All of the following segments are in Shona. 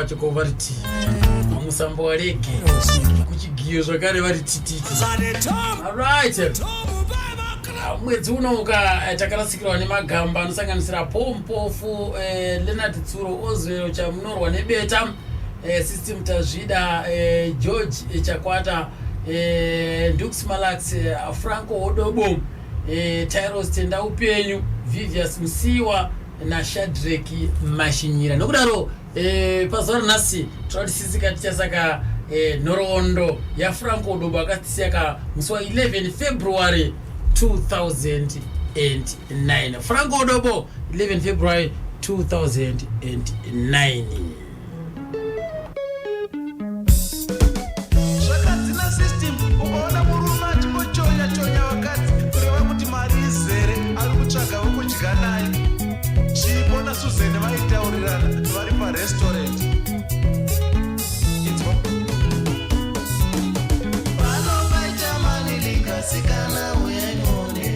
Pachoko variti musambo wareke kuchigiyo zvakare varitititi. Alright, mwedzi unoka takarasikirwa nemagamba anosanganisira Pompofu, Leonard Tsuro, Ozwero chamunorwa nebeta, System Tazvida, George Chakwata, Dux Malax, Franco Odobo, Tyros Tenda Upenyu, Vivius Musiwa na Shadraki Mashinyira. Nokudaro pazuva nasi tinotisisika tichasaka nhoroondo yaFranco Odobo akatisaka musi wa 11 February 2009. Franco Odobo 11 February 2009. Zvakadzina system ukaona murume achimbochonya wakati kureva kuti mari izere ari kutsvaga vokudya naye. Chipo naSuzanne vaitaurirana vari parestaurant. Inzwa vanovaita mani likasikana uyaimone.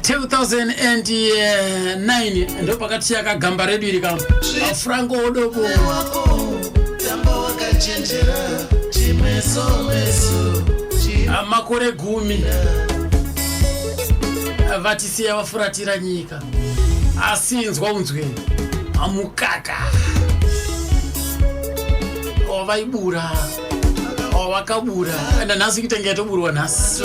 2009 ndo pakati yakagamba redu iri kama Franco Odobo makore 10 vatisiya vafuratira nyika asinzwa unzwe amukaka vaibura vakabura enda nhasi kutenga yatoburwa nhasi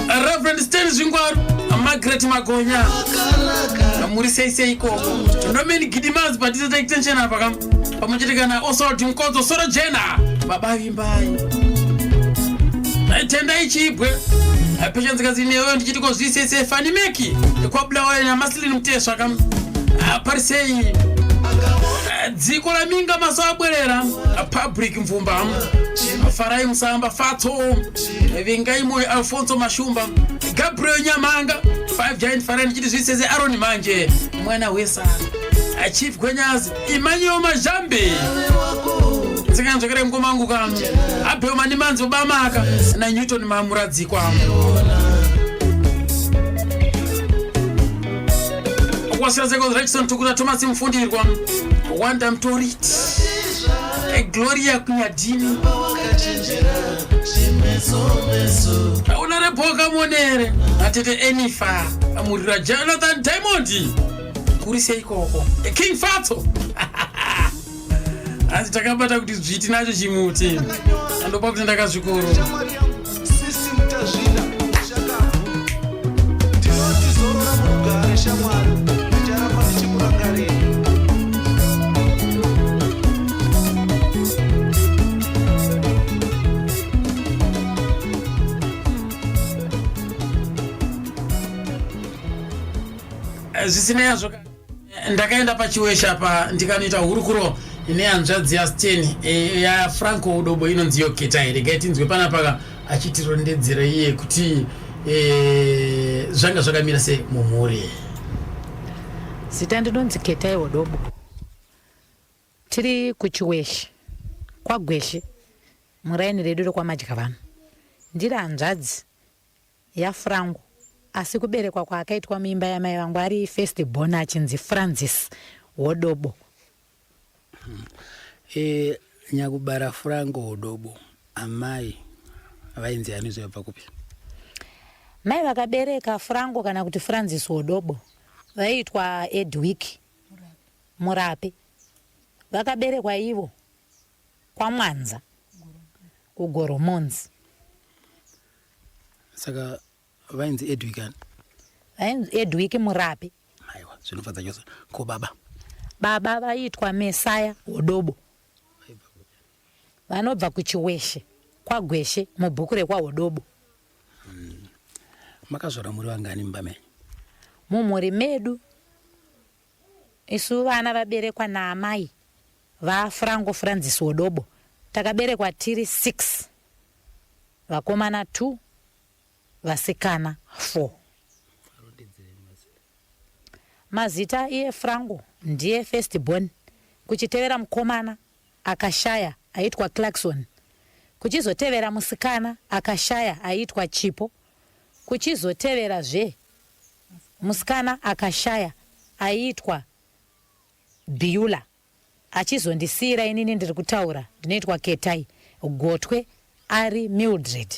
Reverend Sten Zvingwaru, Margaret Magonya muri sei ikoko ndomeni Gidimas badisa take tension apa kam pamochitikana Oswald Mkodzo Soro Jena babavi mbai tenda ichibwe patience kazineyo ndichitiko zvisese Fanny Meki kwabula wale na Maslin Mteswa kam parisei dziko la minga maso abwerera public mvumba Farai Musamba Fato Vingaimo Alfonso Mashumba Gabriel Nyamanga 5 giant farani chiti zvisese Aaron Manje mwana wesa Chief Gwenyazi Imanyo Majambe Tsikana zvakare mkomangu kam Abeo Manimanzi Obamaka na Newton Mamuradzi kwam Kwasiraseko Rexon Tukura Thomas Mfundirwa Wanda Mtorit Gloria Kunyadini Unarepoka monere Atete Enifa Amurira Jonathan Diamond Kurise ikoko King Fato Asi takabata kuti zviti nacho chimuti Andopa kuti ndakazvikuru System tazvina shakavu Tinoti zorora mugare shamwari Ndicharamba ndichimurangarira zvisinei ndakaenda pachiwesha pa ndikanoita hurukuro ine hanzvadzi ya10 ya Franco Odobo inonzi Yoketa here ngaitinzwe panapa achitirondedzera iye kuti zvanga zvakamira sei mumhuri. Zita ndinonzi Ketai Odobo. Tiri kuchiwesha kwagweshe muraini redu rekwamadya vanhu. Ndiri hanzvadzi ya Franco asi kuberekwa kwakaitwa mimba yamai vangu ari first born achinzi Francis Odobo. Nyakubara Franco Odobo amai vainzi anizobva kupi? Mai vakabereka Franco kana kuti Francis Odobo vaitwa Edwick Murapi. Vakaberekwa ivo kwa Mwanza kugoromonzi. Saka vainzi Edwick Edwick Murapi. Aiwa zvinofadza chose. Ko baba vaitwa Mesaya Odobo. Vanobva kuchiweshe kwagweshe mubhuku rekwa Odobo. Makazvara muri vangani mbame? Mumhuri medu isu vana vaberekwa naamai vaFranco Francis Odobo takaberekwa tiri 6, vakomana 2, vasikana 4. Mazita iye Franco ndiye first born, kuchitevera mukomana akashaya aitwa Clarkson, kuchizotevera musikana akashaya aitwa Chipo, kuchizotevera zve musikana akashaya aitwa Biula, achizondisira inini ndiri kutaura ndinoitwa Ketai, gotwe ari Mildred.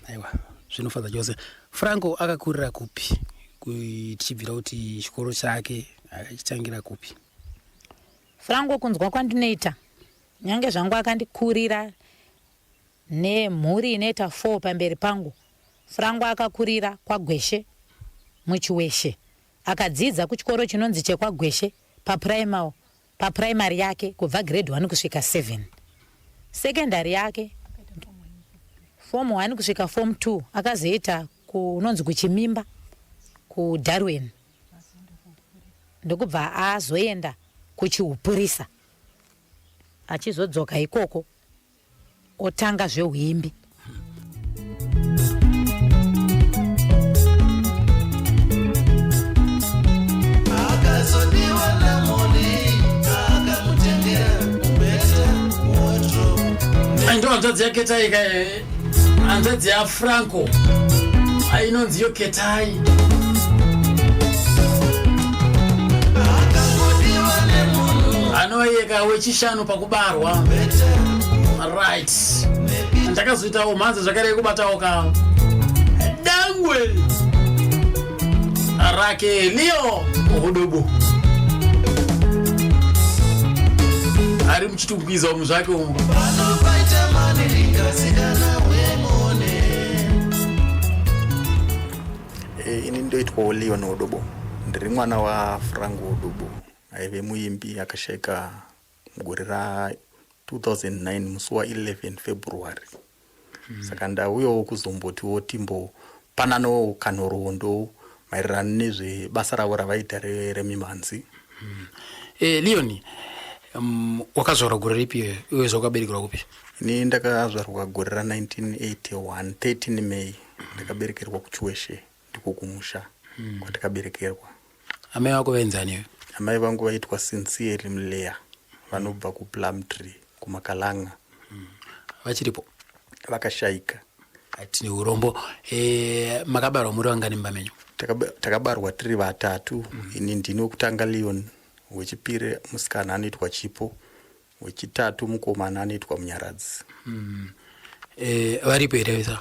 Aiwa zvinofadza chose. Franco akakurira kupi kuchibvira kuti chikoro chake achitangira kupi? Franco kunzwa kwandinoita nyange zvangu akandikurira nemhuri inoita 4 pamberi pangu. Franco akakurira kwagweshe muchiweshe, akadzidza kuchikoro chinonzi chekwagweshe paprimary yake kubva grade 1 kusvika 7. Secondary yake form 1 kusvika form 2 akazoita kunonzi kuchimimba kuDarwin, ndokubva azoenda kuchihupurisa, achizodzoka ikoko otanga zveuimbi. Akazodiwa na moni akamutendera kubeta wardrobe. ndo hanzvadzi yaketai ka hanzvadzi yaFranco ainonzi yo Ketai. Anoyeka wechishanu pakubarwa. Right. Ndakazoitawo mhanza zvakare kubatawo ka dangwe rake Leo Hodobo. Ari muchitumbiza mu zvake umu. Ini ndoitwa Leo Hodobo. Ndiri mwana wa Franco Hodobo. Aive muimbi akasheka mugore ra 2009 musi wa 11 February. Saka ndauyo kuzombotiwo timbo panano kanorondo maererano nezvebasa ravo ravaita remimhanzi. Leoni, wakazvarwa gore ripi uye zvakaberekerwa kupi? Ini ndakazvarwa gore ra 1981 13 May. Ndakaberekerwa kuChiweshe ndiko kumusha kwatakaberekerwa. Amai vako vainzani? Amai vangu vaitwa Sincere Mleya, vanobva kuPlumtree kuMakalanga. Vachiripo? Vakashaika. Atine urombo. Makabarwa muri vangani mbamenyu? Takabarwa tiri vatatu. Ini ndini wekutanga Leon, wechipiri musikana anoitwa Chipo, wechitatu mukomana anoitwa Munyaradzi. Varipo here vesa?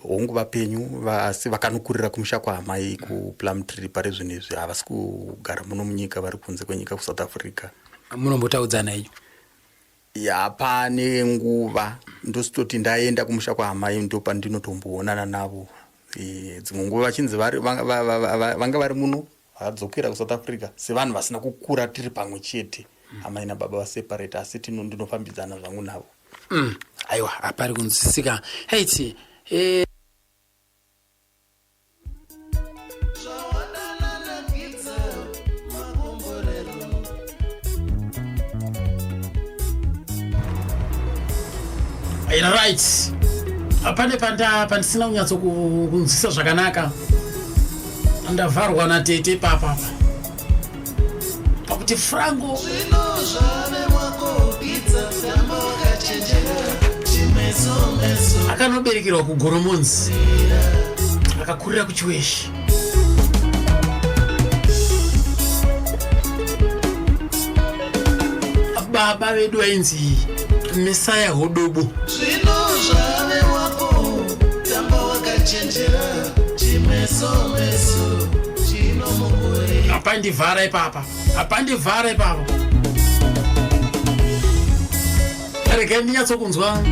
Hongu vapenyu asi vakanokurira kumusha kwaamai kuPlumtree pari zvinezvi havasi kugara muno munyika, vari kunze kwenyika kuSouth Africa. Munombotaudzana inyu? Pane nguva ndositoti ndaenda kumusha kwaamai ndo pandinotomboonana navo. Dzimwe nguva vachinzi vanga vari muno vadzokera kuSouth Africa sevanhu vasina kukura tiri pamwe chete. Amai nababa vaseparate asi ndinofambidzana zvangu navo. Aiwa, hapari kunzwisisika. Heiti right. Apane pandisina kunyatso kunzwisisa zvakanaka. Ndavharwa natete papa. Pakuti Franco akanoberekerwa kuGoromonzi akakurira kuChiweshe. Baba vedu vainzi Mesaya Hodobo. Apandivhara ipapa. Rega ndinyatsokunzwa.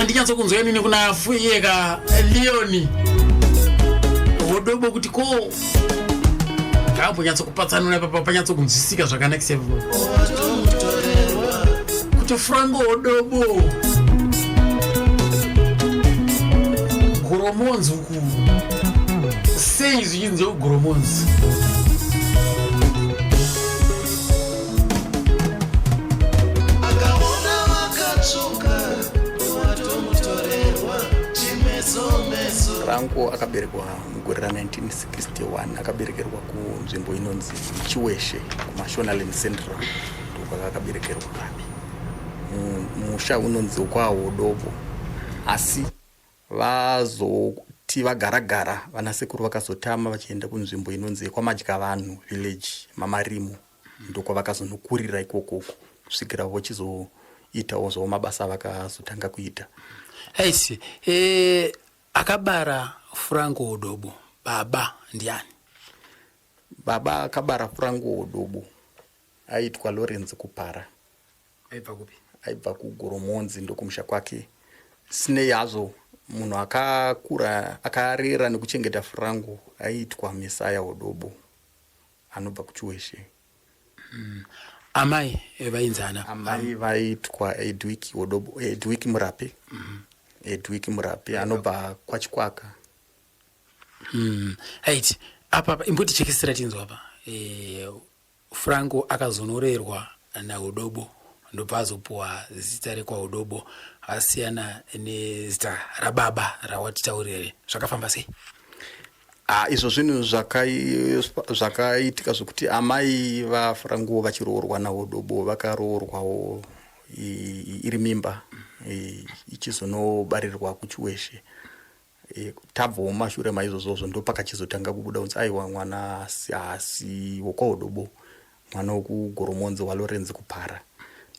Ndinyatsokunzwa inini kuna Fuyeka Leoni Hodobo kuti ko kambonyatsokupatsana papa panyatsokunzwisika zvakanaka sevo kuti Franco Hodobo Goromonzi uku sei zvinzi Goromonzi. Franco akaberekwa mugore ra 1961 akaberekerwa kunzvimbo inonzi Chiweshe kuMashonaland Central ndiko akaberekerwa. Musha unonzi kwaHodobo asi vazoti vagaragara vanasekuru vakazotama vachienda kunzvimbo inonzi kwaMadyavanhu village Mamarimo ndiko vakazonokurira ikoko kusvikira vochizoitawo zvawo mabasa vakazotanga kuita. Aisi akabara Franco Hodobo, baba ndiani? Baba akabara Franco Hodobo aitwa Lawrence Kupara. Aibva kupi? Aibva kuGoromonzi ndokumusha kwake. Sine yazvo munhu akakura akarera nekuchengeta Franco aitwa Mesaya Hodobo anobva kuChiweshe. Amai vainzana? Amai vaitwa Edwick Hodobo, Edwick Murape. Edwick Murape anobva kwaChikwaka. Right. Apa imboti chekisira tinzwa apa. Franco akazonorerwa naHodobo ndobva azopuwa zita rekwaHodobo asiyana nezita rababa rawatitaurire. Zvakafamba sei? izvo zvinhu zvakaitika zvokuti amai vaFrango vachiroorwa naOdobo vakaroorwawo iri mimba ichizonobarirwa kuChiweshe. Tabvawo mashure maizvozvo ndo pakachizotanga kubuda kunzi aiwa mwana asi wokwaOdobo, mwana wokugoromonzi waLorenzi Kupara.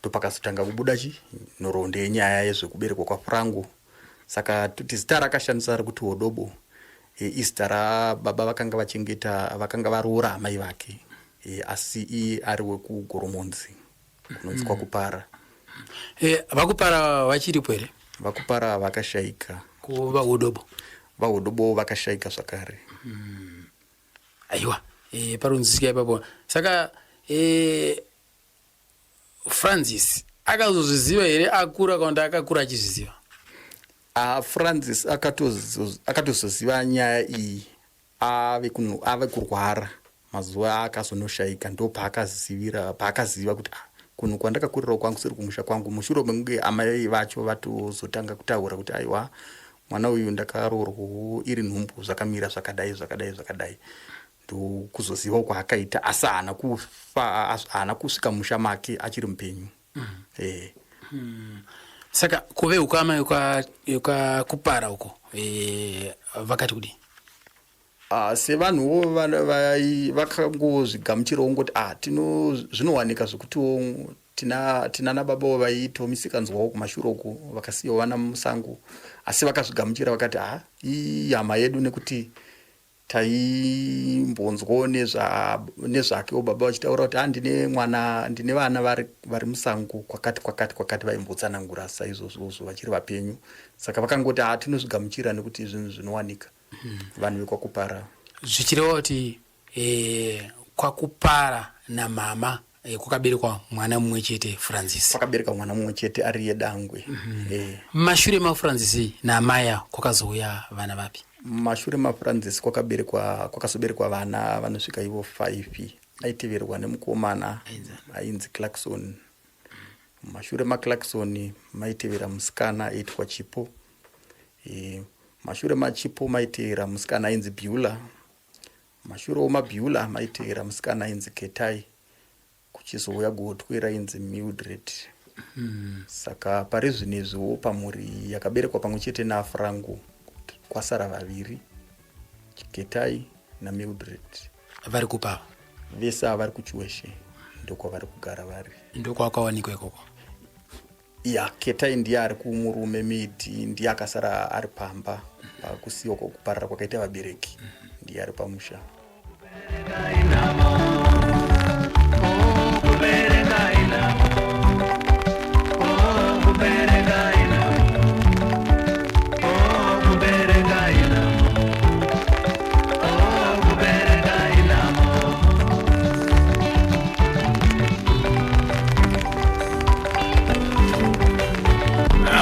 Ndo pakazotanga kubuda nhoroondo yenyaya yezvekuberekwa kwaFrango. Saka tuti zita rakashandisa rikuti Odobo, izita rababa vakanga varoora amai vake, asi ari wekugoromonzi kunonzi kwaKupara. Vakupara vachiripo here? Vakupara vakashayika. vaOdobo vakashayika zvakare. Aiwa, parunzisika ipapo. Saka Francis akazozviziva here akura kana akakura achizviziva? Francis akatozoziva nyaya iyi ave kurwara mazuva akazonoshayika, ndo paakaziva kuti kunhu kwandakakurirawo kwangu siri kumusha kwangu. Mushure mekunge amai vacho vatozotanga kutaura kuti aiwa mwana uyu ndakaroorwawo iri nhumbu zvakamira zvakadai ndokuzozivawo kwaakaita, asi haana kusvika musha make achiri mupenyu. Saka kuve ukama yukaKupara uko vakati kudi? Sevanhuwo vakangozvigamuchirawo ngoti zvinowanika zvokutiwo tina nababa vaitawo misikanzwawo kumashure uko vakasiyawo vana musango, asi vakazvigamuchira vakati iyi hama yedu nekuti taimbonzwawo nezvakewo baba vachitaura kuti ndine vana vari musango kwakati vaimbotsanangura saizvozvo vachiri vapenyu. Saka vakangoti tinozvigamuchira nekuti zvinhu zvinowanika vanhu vekwaKupara. Zvichireva kuti kwaKupara namama kwakaberekwa mwana mumwe chete Francis. Kwakabereka mwana mumwe chete ari yeDangwe. Mashure maFrancis naamaya kwakazouya vana vapi? Mashure maFrancis kwakazoberekwa vana vanosvika ivo 5. Aiteverwa nemukomana ainzi Clarkson. Mashure maClarkson maitevera musikana aitwa Chipo. Mashure maChipo maitevera musikana ainzi Beulah. Mashure wemaBeulah maitevera musikana ainzi Ketai, kuchizouya gotwe rainzi Mildred. Saka pari zvinezviwo pamhuri yakaberekwa pamwe chete naFrango kwasara vaviri, Ketai naMildred. Vari kupa? Vese vari kuChiweshe, ndokwavari kugara vari. Ndokwakawanikwa ikoko? Ketai ndiye ari kumurume Miti, ndiye akasara ari pamba pakusiyiwa kuparara kwakaita vabereki, ndiye ari pamusha.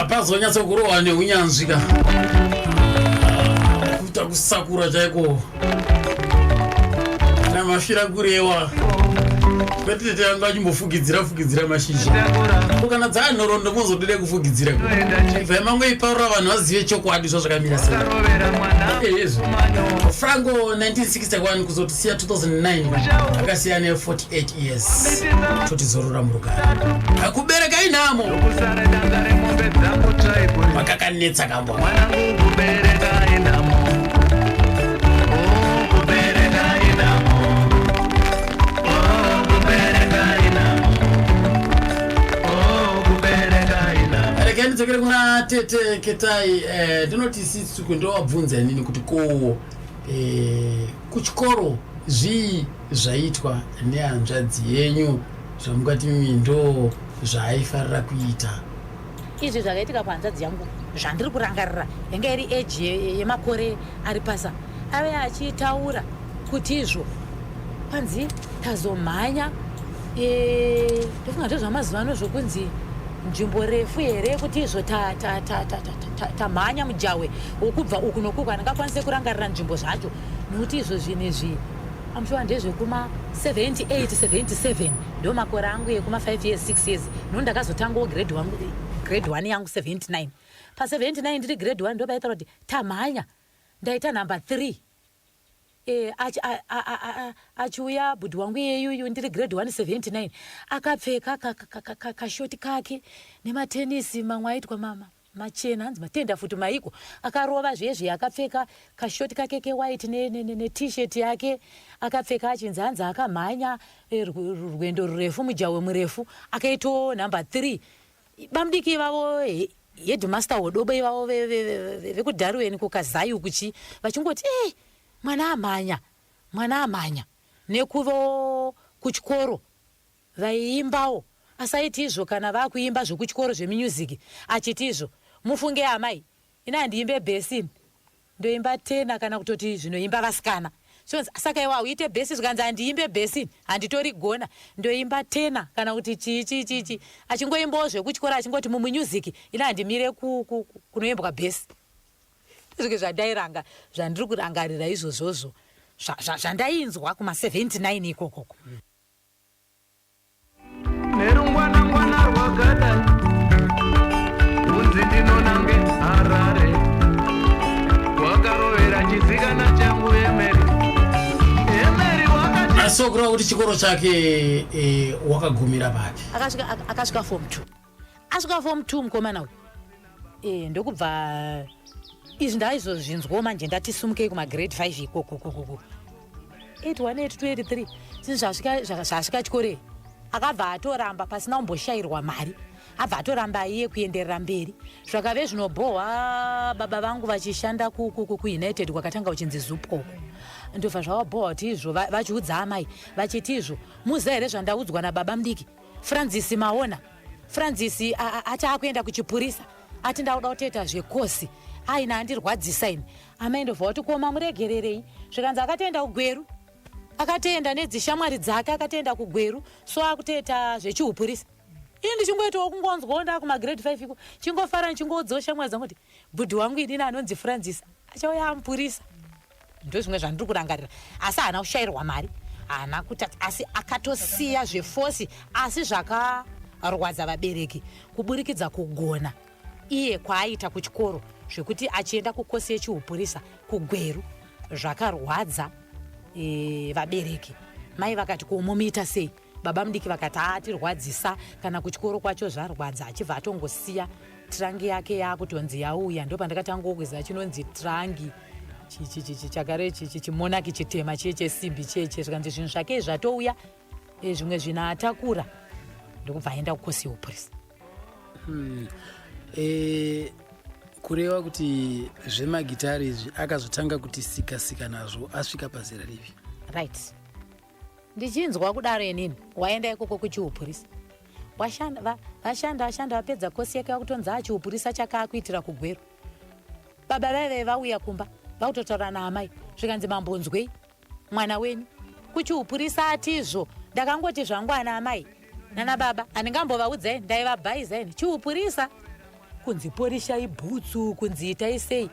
Pazonyatsa kurohwa neunyanzvi kuita kusakura chaiko kana mashira kurewa kwete tete yangu achimbofugidzira mashizha kana dzaanhorondo mozodide kufugidzira ibva mangu iparura vanhu vazive chokwadi zvazvakamira sei. Frango 1961 kuzotisiya 2009 akasiyana ne48 years totizorora murugara. Kubereka inhamo makakanetsa kambwa. Ndidzokere kuna tete Ketai. Ndinoti sisi ndowabvunza nini kuti kuchikoro zvii zvaitwa nehanzvadzi yenyu zvamungati ndo zvaaifarira kuita? Izvi zvakaitika pahanzvadzi yangu zvandiri kurangarira yanga iri eji yemakore ari pasa, ave achitaura kuti izvo panzi tazomhanya ndofunga ndozvamazuva ano zvokunzi nzvimbo refu here kuti izvo tamhanya mujawe wokubva uku nokuku handingakwanise kurangarira nzvimbo zvacho nokuti izvo zvinezvi amushuwa ndezvekuma 78 77 ndo makore angu yekuma 5 years 6 years ndondakazotangawo grade 1 yangu 79. Pa 79 ndiri grade 1 ndo vaitaura kuti tamhanya ndaita number 3 achiuya budhi wangu iyeyuyu ndiri grade 179 akapfeka kashoti kake nematenisi mamwe aitwa machena hanzi matenda futi maiko akarova zvezvi akapfeka kashoti kake kewaiti netisheti yake akapfeka achinzi hanzi akamhanya rwendo rurefu mujawe murefu akaito number 3 bamudiki ivavo headmaster wodobo ivavo vekudharuweni kukazayu kuchi vachingoti mwana amhanya nekuvo kuchikoro vaiimbawo asaiti izvo kana vakuimba zvokuchikoro zvemumusiki achiti izvo mufunge amai ina handiimbe bhesini ndoimba 10 kana kutoti zvinoimba vasikana saka iwa uite bhesi zvikanzi handiimbe bhesini handitorigona ndoimba 10 kana kuti chichi achingoimbawo zvekuchikora achingoti mumumusiki ina handimire kunoimbwa bhesi zvike zvandairanga zvandiri kurangarira izvozvozvo zvandainzwa kuma79 ikokoko nerungwana rwagada unzi ndinonange Harare wakarovera chisikana changu Emeri asokura kuti chikoro chake wakagumira pake akasvika form 2 asvika form 2 mukomana uyu ndokubva izvi ndaizozvinzwawo manje ndati simukei kumagrade 5 ikokokokoko 81 82 83 zvasvika chikore akabva atoramba pasina kumboshayirwa mari abva atoramba iye kuenderera mberi zvakave zvinobhohwa baba vangu vachishanda kuunited kwakatanga uchinzi zupoko ndobva zvavabhohwa kuti izvo vachiudza amai vachiti izvo muziva here zvandaudzwa nababa mudiki Francis Maona Francis ati akuenda kuchipurisa ati ndauda kutoita zvekosi aina andirwadzisa ini amai ndobva kuti koma muregererei zvikanzi akatoenda kugweru akatoenda nedzishamwari dzake akatoenda kugweru so akutoita zvechiupurisa ini ndichingoitawo kungonzwawo ndaa kumagrade 5 iko chingofara ndichingoudzawo shamwari dzangu kuti budhi wangu idini anonzi Francis achauya amupurisa ndozvimwe zvandiri kurangarira asi haana kushayirwa mari haana kuti asi akatosiya zvefosi asi zvakarwadza vabereki kuburikidza kugona iye kwaaita kuchikoro zvekuti achienda kukosi yechiupurisa kugweru zvakarwadza vabereki mai vakati komumiita sei baba mudiki vakati atirwadzisa kana kuchikoro kwacho zvarwadza achibva atongosiya tirangi yake yakutonzi yauya ndopandakatangokweza chinonzi tirangi chakare chimonaki chitema chesimbi cheche zvikanzi zvinhu zvake zvatouya zvimwe zvinaatakura ndokubva aenda kukosi yeupurisa kureva kuti zvemagitari izvi akazotanga kuti sikasika nazvo asvika pazera rivi right ndichinzwa kudaro inini waenda ikoko kuchiupurisa vashanda vapedza kosi yake vakutonzi achiupurisa chakaakuitira kugweru baba vaive vauya kumba vakutotaura naamai zvikanzi mambonzwei mwana wenyu kuchiupurisa atizvo ndakangoti zvangu ana amai nana baba handingambovaudzai ndaivabhaizaini chiupurisa kunzi porishai bhutsu kunzi itai sei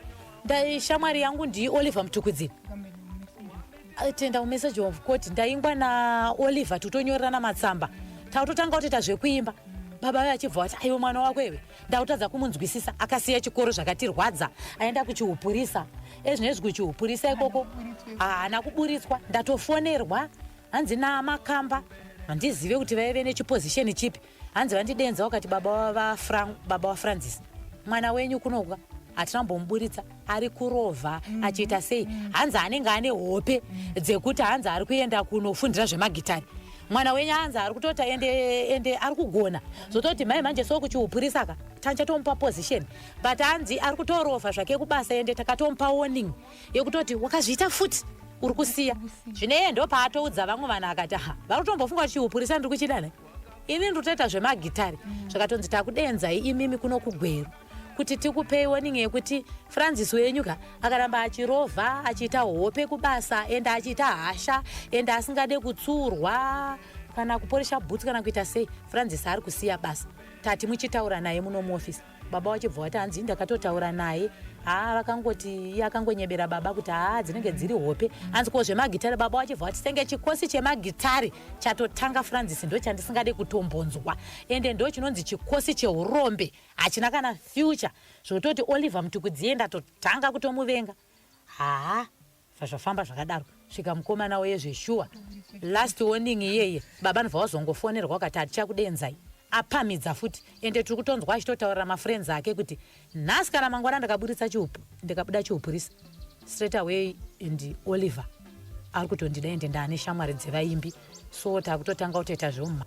shamwari yangu ndii Oliver Mutukudzini tenda mumessage of court ndaingwa naOliver tutonyorerana matsamba tautotanga kutoita zvekuimba baba vaye achibva vati aiwe mwana wako iwe ndautadza kumunzwisisa akasiya chikoro zvakatirwadza aenda kuchiupurisa ezvinezvi kuchiupurisa ikoko haana kuburitswa ndatofonerwa hanzi namakamba handizive kuti vaive nechipozisheni chipi hanzi vandidenza wakati baba waFrancis mwana wenyu kunokwa hatinambomuburitsa ari kurovha achiita sei hanzi anenge ane hope dzekuti hanzi ari kuenda kunofundira zvemagitari mwana wenyu hanzi ari kutota ende ari kugona zototi mai manje so kuchiupurisa ka tanchatomupa position but hanzi ari kutorovha zvake kubasa ende takatomupa warning yekutoti wakazviita futi uri kusiya zvineye ndopaatoudza vamwe vanhu akati vari kutombofunga kuti chiupurisa ndiri kuchidana ini ndiri kutoita zvemagitari zvakatonzi takudenzai imimi kuno kugweru kuti tikupei warning yekuti Francis wenyuka akaramba achirovha achiita hope kubasa ende achiita hasha ende asingade kutsurwa kana kuporesha bhutsu kana kuita sei Francis ari kusiya basa tati muchitaura naye muno muofisi baba wachibva wati hanzi ndakatotaura naye vakangoti akangonyebera baba kuti dzinenge dziri hope hanzi ko zvemagitari baba wachibva wati senge chikosi chemagitari chatotanga Francis ndo chandisingade kutombonzwa ende ndo chinonzi chikosi cheurombe hachina kana future zvototi Oliver Mutukudzienda totanga kutomuvenga zvafamba zvakadaro svika mukomana wezveshuwa last warning iyeye baba nobva wazongofonerwa wakati hatichakudenzai apamidza futi ende tiri kutonzwa achitotaurira mafriends ake kuti nhasi kana mangwana ndakaburitsa chiupu ndikabuda chiupurisa straight away ndi Oliver ari kutondida ende ndaane shamwari dzevaimbi so takutotanga kutoita zvomuma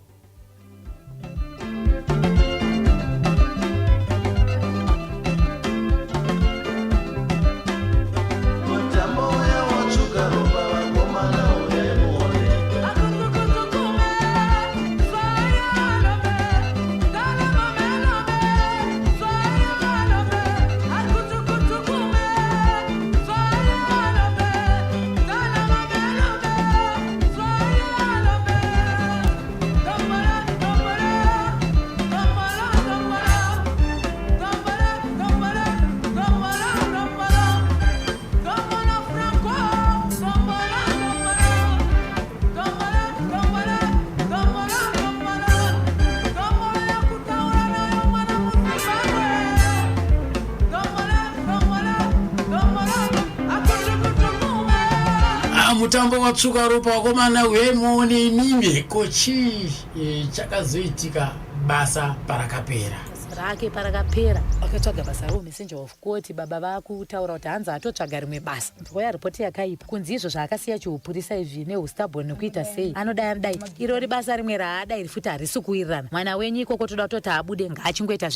mutambo watsuka ropa wakomana wemoni mimeko chii chakazoitika basa parakapera rake parakapera akatsvaga basa messenger of court baba vakutaura kuti hanzi atotsvaga rimwe basa ngoya ripoti yakaipa kunzi izvo zvaakasiya chiupurisa izvi neustabhoni nekuita sei anodai irori basa rimwe raadai rifuti harisi kuwirirana mwana wenyu ikoko toda kutoti abude ngaachingoita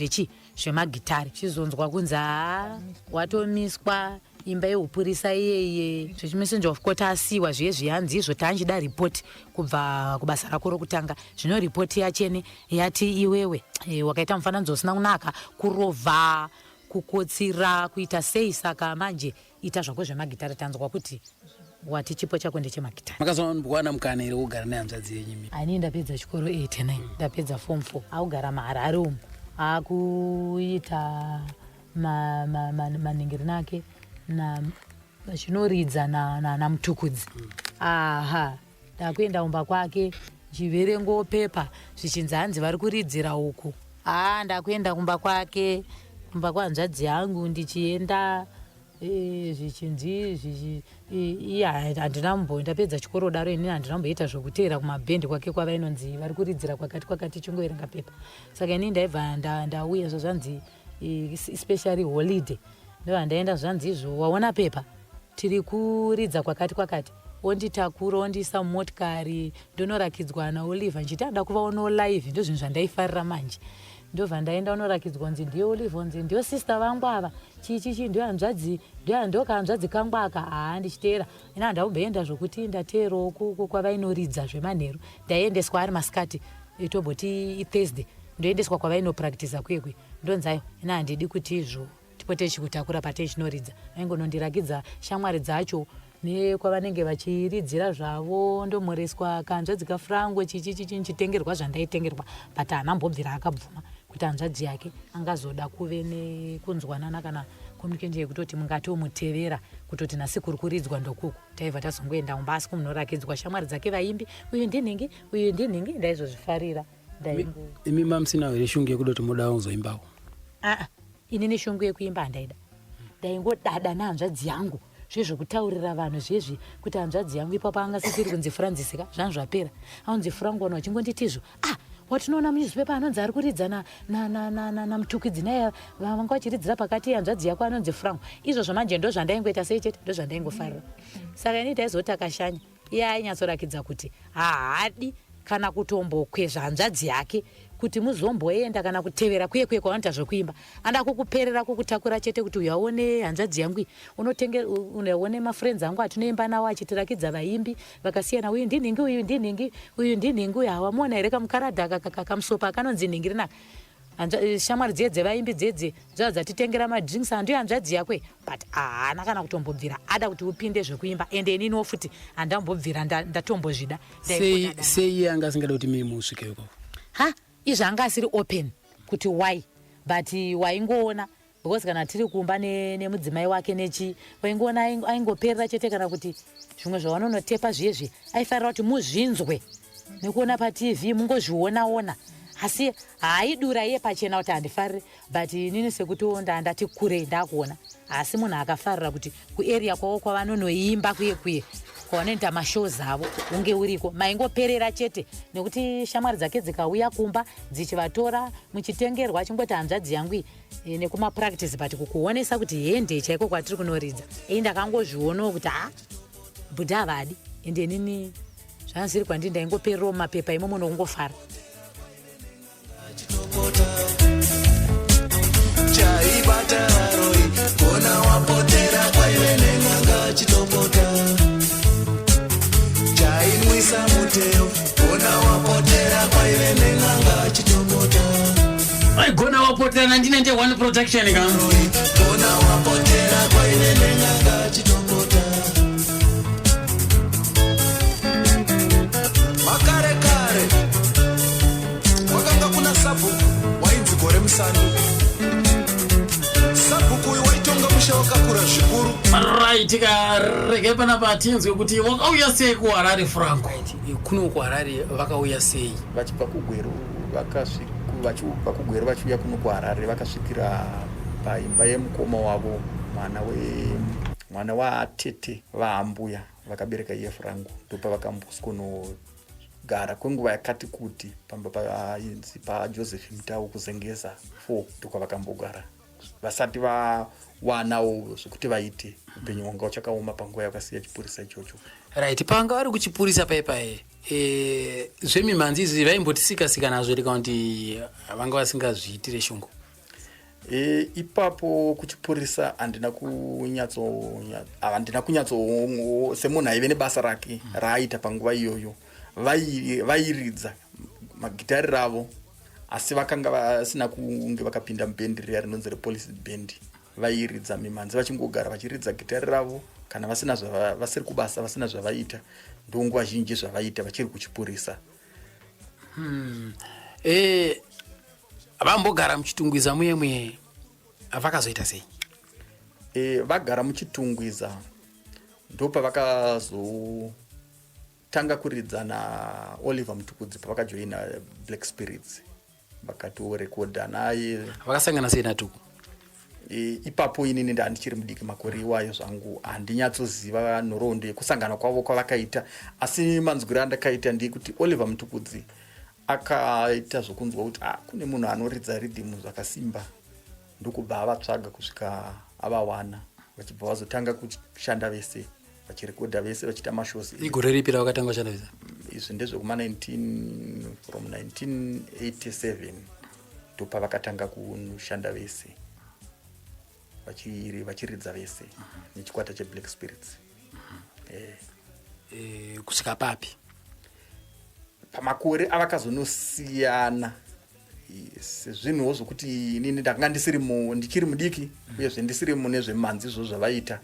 zvemagitari chizonzwa kunzi watomiswa imba yeupurisa iyeye zvechimessenger of court asiwa zviyanzi izvo tanjida ripoti kubva kubasa rako rokutanga zvino ripoti yachene yati iwewe wakaita mufananidzo usina kunaka kurovha kukotsira kuita sei saka manje ita zvako zvemagitari tanzwa kuti wati chipo chako ndechemagitari makazombwana mukana here kugara nehanzvadzi yenyu ani ndapedza chikoro 89 ndapedza form 4 akugara maharare umu akuita maningiri nake na zvinoridza namutukudzi ndakuenda umba kwake chiverengo pepa zvichinzi hanzi vari kuridzira uku ndakuenda kumba kwake kumba kwanzvadzi yangu ndichienda zvichinzi ndapedza chikoro daro inini handinamboita zvokuteera kumabhendi kwake kwavainonzi vari kuridzira kwakati chingoerenga pepa saka inini ndaibva ndauya zvazvanzi especially holiday ndohandaenda zvanzi izvo waona pepa tiri kuridza kwakati onditakura ondiisa mumotikari ndonorakidzwa naOliver nchiti anda kuvaonawo live ndo zvinhu zvandaifarira manje ndobva ndaenda unorakidzwa nzi ndiyo Oliver nzi ndiyo sister vangu ava chichichi ndiyo hanzvadzi ndokahanzvadzi kangu aka ndichiteera ina handamboenda zvokuti ndateero uku kwavainoridza zvemanheru ndaiendeswa ari masikati itoboti ithursday ndoendeswa kwavainopractisa kwekwe ndonzayo ina handidi kuti izvo tipote chikutakura pate chinoridza aingonondirakidza shamwari dzacho nekwavanenge vachiridzira zvavo ndomoreswa kanzvadzi kafrango chichitengerwa zvandaitengerwa but hanambobvira akabvuma kuti hanzvadzi yake angazoda kuve nekunzwanana kana communication yekutoti mungatomutevera kutoti nasi kuri kuridzwa ndokuku taibva tazongoenda umba asi kumunorakidzwa shamwari dzake vaimbi uyu ndinhingi ndaizozvifarira imi mamusina here shungu yekuda kuti moda kuzoimbawo inini shungu yekuimba handaida ndaingodada nehanzvadzi yangu zvezvekutaurira vanhu zvezvi kuti hanzvadzi yangu ipapo angasisiri kunzi Franzisika zvangu zvapera aunzi Frangwana uchingonditizvo watinoona munewspaper anonzi ari kuridza namutukidzi naye vanga vachiridzira pakati hanzvadzi yako anonzi Frango izvozvo manje ndo zvandaingoita sei chete ndo zvandaingofarira saka ini ndaizoti akashanya iye ainyatsorakidza kuti haadi kana kutombokwezva hanzvadzi yake kuti muzomboenda kana kutevera kuye kwavanoita zvokuimba anda kukuperera kukutakura chete kuti uyaone hanzvadzi yangu unoone mafriends angu atinoimba nawo achitirakidza vaimbi vakasiyana uyu ndinhingi uyu ndinhingi hawamuona here kamukaradha kamusopa akanonzi nhingiri naka shamwari dzedze vaimbi dzedze dzava dzatitengera madrinks handiyo hanzvadzi yakwe but haana kana kutombobvira ada kuti upinde zvekuimba ende ininiwo futi handambobvira ndatombozvida sei iye anga asingada kuti musvike ikoko izvo anga asiri open kuti why but waingoona because kana tiri kumba nemudzimai wake nechi waingoona aingoperera chete kana kuti zvimwe zvavanonotepa zviyezvi aifarira kuti muzvinzwe nekuona patv mungozvionaona asi haidura iye pachena kuti handifarire but inini sekuti ndati kure ndakuona asi munhu akafarira kuti kuarea kwavo kwavanonoimba kuye kwavanoita mashows avo unge uriko maingoperera chete nekuti shamwari dzake dzikauya kumba dzichivatora muchitengerwa achingoti hanzvadzi yangu nekumapractice but kukuonesa kuti hende chaiko kwatiri kunoridza ndakangozvionawo kuti budha havadi ende nini zvanziri kwandii ndaingopererawo mapepa imomo nokungofara chaibata roi kona wapotera kwaive nen'anga chitopota chainwisa muteo kona wapotera kwaive nen'anga chitopota aigona wapotera nandine nde one protection ka kona wapotera kwaive nen'anga chitopota makare kare wakanga kuna sabhuku wainzi gore musandu sabhuku uyu waitonga musha wakakura zvikuru right karege panapa tinzwe kuti wakauya sei kuharare Franco kuno kuharare vakauya sei vachibva kugweru vachibva kugweru vachiuya kuno kuharare vakasvikira paimba yemukoma wavo mwana watete vaambuya vakabereka iye Franco ndopa vakamboskonogara kwenguva yakati kuti pamba painzi paJoseph Mutau kuzengeza 4 ndokwa vakambogara vasati vawanawo zvokuti vaite upenyu wanga uchakaoma panguva yakasiya chipurisa ichocho. Right, panga vari kuchipurisa paipai zvemimhanzi izvi vaimbotisikasika nazvo reka kuti vanga vasingazviitire shungu. Ipapo kuchipurisa handina kunyatso semunhu aive nebasa rake raaita panguva iyoyo. Vairidza magitari ravo asi vakanga vasina kunge vakapinda mubhendi riya rinonzi repolice band. Vairidza mimhanzi vachingogara vachiridza gitari ravo kana vasiri kubasa vasina zvavaita ndonguva zhinji zvavaita vachiri kuchipurisa. Vambogara muchitungwiza muyemwe vakazoita sei? Vagara muchitungwiza ndopa vakazotanga kuridza naOliver Mutukudzi pavakajoina Black Spirits vakatorekodha naye. Vakasangana sei naTuku? Ipapo inini ndandichiri mudiki makore iwayo zvangu handinyatsoziva nhoroondo yekusangana kwavo kwavakaita, asi manzwiro andakaita ndekuti Oliver Mutukudzi akaita zvokunzwa kuti kune munhu anoridza ridhimu zvakasimba ndokubva avatsvaga kusvika avawana vachibva vazotanga kushanda vese vachirekodha vese vachiita mashows. Igore ripi ravakatanga kushanda vese? Izvi ndezvekuma 1987 ndopa vakatanga kushanda vese vachiridza vese nechikwata cheBlack Spirits. Kusvika papi? Pamakore avakazonosiyana sezvinhuwo zvokuti inini ndanga ndichiri mudiki uyezve ndisiri nezvemhanzi izvo zvavaita.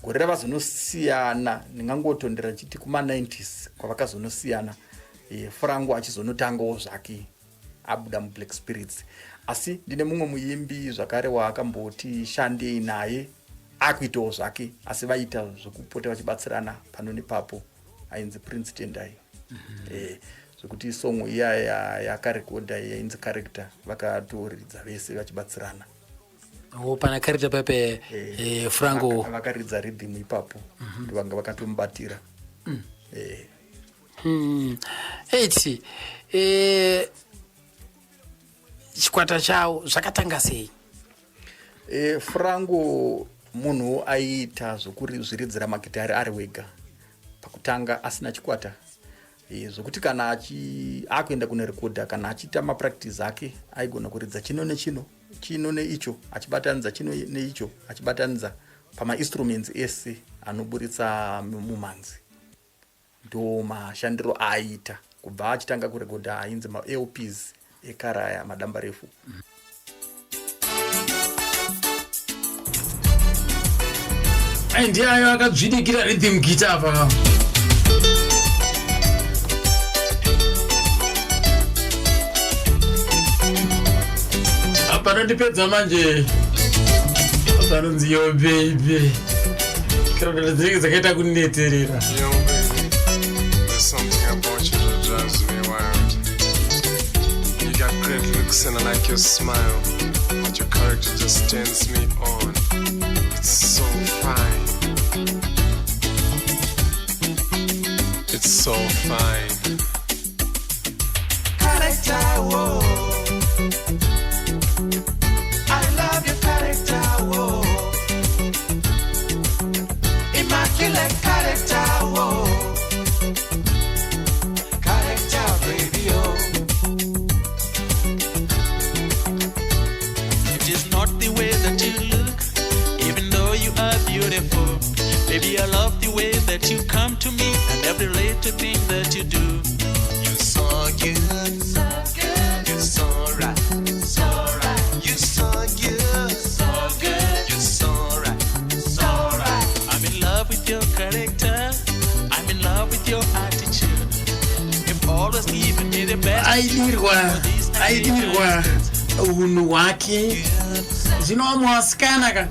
Gore ravazonosiyana ndingangotondera chiti kuma-90s kwavakazonosiyana, Franco achizonotangawo zvake abuda muBlack Spirits. Asi ndine mumwe muimbi zvakare waakamboti shandei naye akuitawo zvake asi vaita zvokupota vachibatsirana pano nepapo ainzi Prince Tendai. Zvokuti song iya yakarekodha yainzi Character vakatoridza vese vachibatsirana. Pana Character pepe Franco vakaridza rhythm ipapo ndovanga vakatomubatira. chikwata chavo zvakatanga sei? Franco munhu aiita zvokuzviridzira magitari ari wega pakutanga asina chikwata, zvokuti kana akuenda kunorekodha kana achiita mapractice ake aigona kuridza chino nechino, chino neicho achibatanidza, chino neicho achibatanidza pamainstruments ese anoburitsa mumhanzi. Ndo mashandiro aiita kubva achitanga kurekodha ainzi ma-LPs ekaraya madamba refu. Ndiayo akadzvidikira rhythm guitar apa. Panondipedza manje panonzi yo baby kana dzinenge dzakaita kuneterera. Yo baby, there's something about you that drives me wild. You got great looks and I like your smile, but your character just turns me on. It's so fine. so fine. Character, whoa. I love your character, whoa. Immaculate character, whoa. Character, baby, oh. It is not the way that you look, even though you are beautiful. Baby, I love the way that you come to me and every little thing that you do. You're so good, so good. You're so right, so right. You're so good, so good. You're so right, so right. I'm in love with your character. I'm in love with your attitude. You've always given me the best. aidirwa unhu hwake zvinomwasikana ka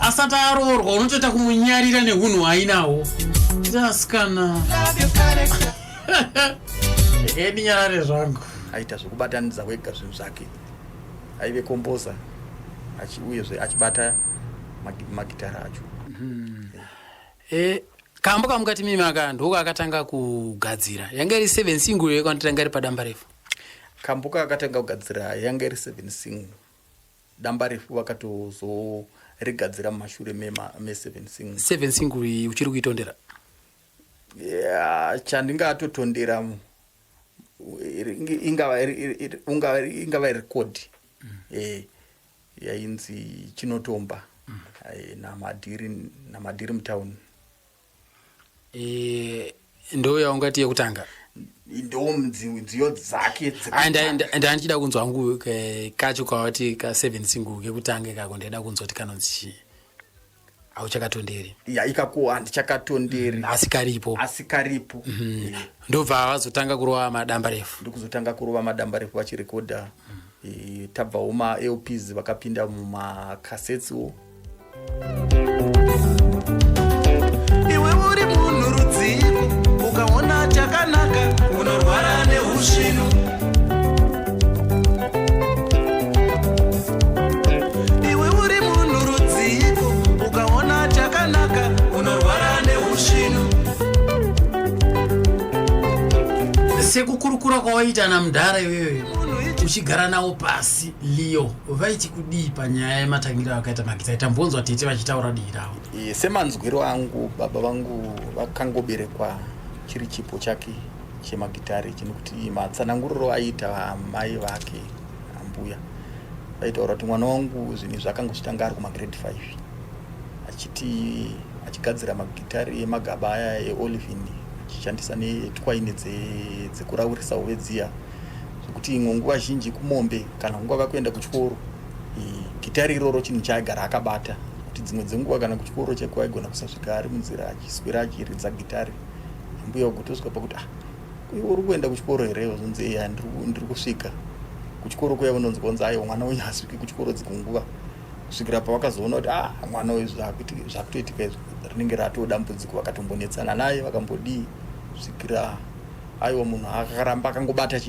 asati aroorwa unotoita kumunyarira neunhu hwainawo asikana edinyarare zvangu aita zvokubatanidza wega zvinhu zvake aive kompoza uyezve achibata magitara acho. kambo kamukati mimaka ndoko akatanga kugadzira yanga iri 7 single yekwanditanga iri padamba refu. Kambuka akatanga kugadzira yanga iri 7 single, damba refu vakatozorigadzira mumashure me7 single. 7 single uchiri kuitondera? Chandingatotondera ingava record yainzi Chinotomba namadhiri mutown. Ndo yaungati yekutanga? Ndo nziyo dzake. Ndanchida kunzwa hangu kacho kwawati ka 7 single kekutanga kako ndeda kunzoti kanonzi auchakatonderi. Ikako handichakatonderi. Asikaripo. Ndobva vazotanga kurova madamba refu. Ndokuzotanga kurova madamba refu vachirekodha. Tabvawo ma-LPs vakapinda mumacassettes. Iwe uri munhu rudziko, ukaona chakanaka unorwara nehushinu. Iwe uri munhu rudziko, ukaona chakanaka unorwara nehushinu. sekukurukura kwawaita namudhara iwewe uchigara nawo pasi Leo vaiti kudii panyaya yematangiro akaita magitari? Tambonzwa tete vachitaura dii ravo. Semanzwiro angu baba vangu vakangoberekwa chiri chipo chake chemagitari chinokuti matsananguriro aiita mai vake ambuya vaitaura kuti mwana wangu zvinhu zvakangosvitanga ari kumagrade 5 achigadzira magitari emagaba aya eolivin achishandisa netwaini dzekuraurisa uvedziya zvokuti imwe nguva zhinji kumombe kana nguva vakuenda kuchikoro gitari iroro chinhu chaagara akabata kuti dzimwe dzenguva kana kuchikoro chekuva aigona kusasvika ari munzira achiswera achiridza gitari. Mbuya kutosvika pakuti uri kuenda kuchikoro here? Uzonzi eya ndiri kusvika kuchikoro kuya unonzwa aiwa mwana wenyu asviki kuchikoro dzikunguva kusvikira pavakazoona kuti mwana weyu zvakutoitika izvi rinenge ratodambudziko vakatombonetsana naye vakambodii kusvikira aiwa munhu akaramba akangobata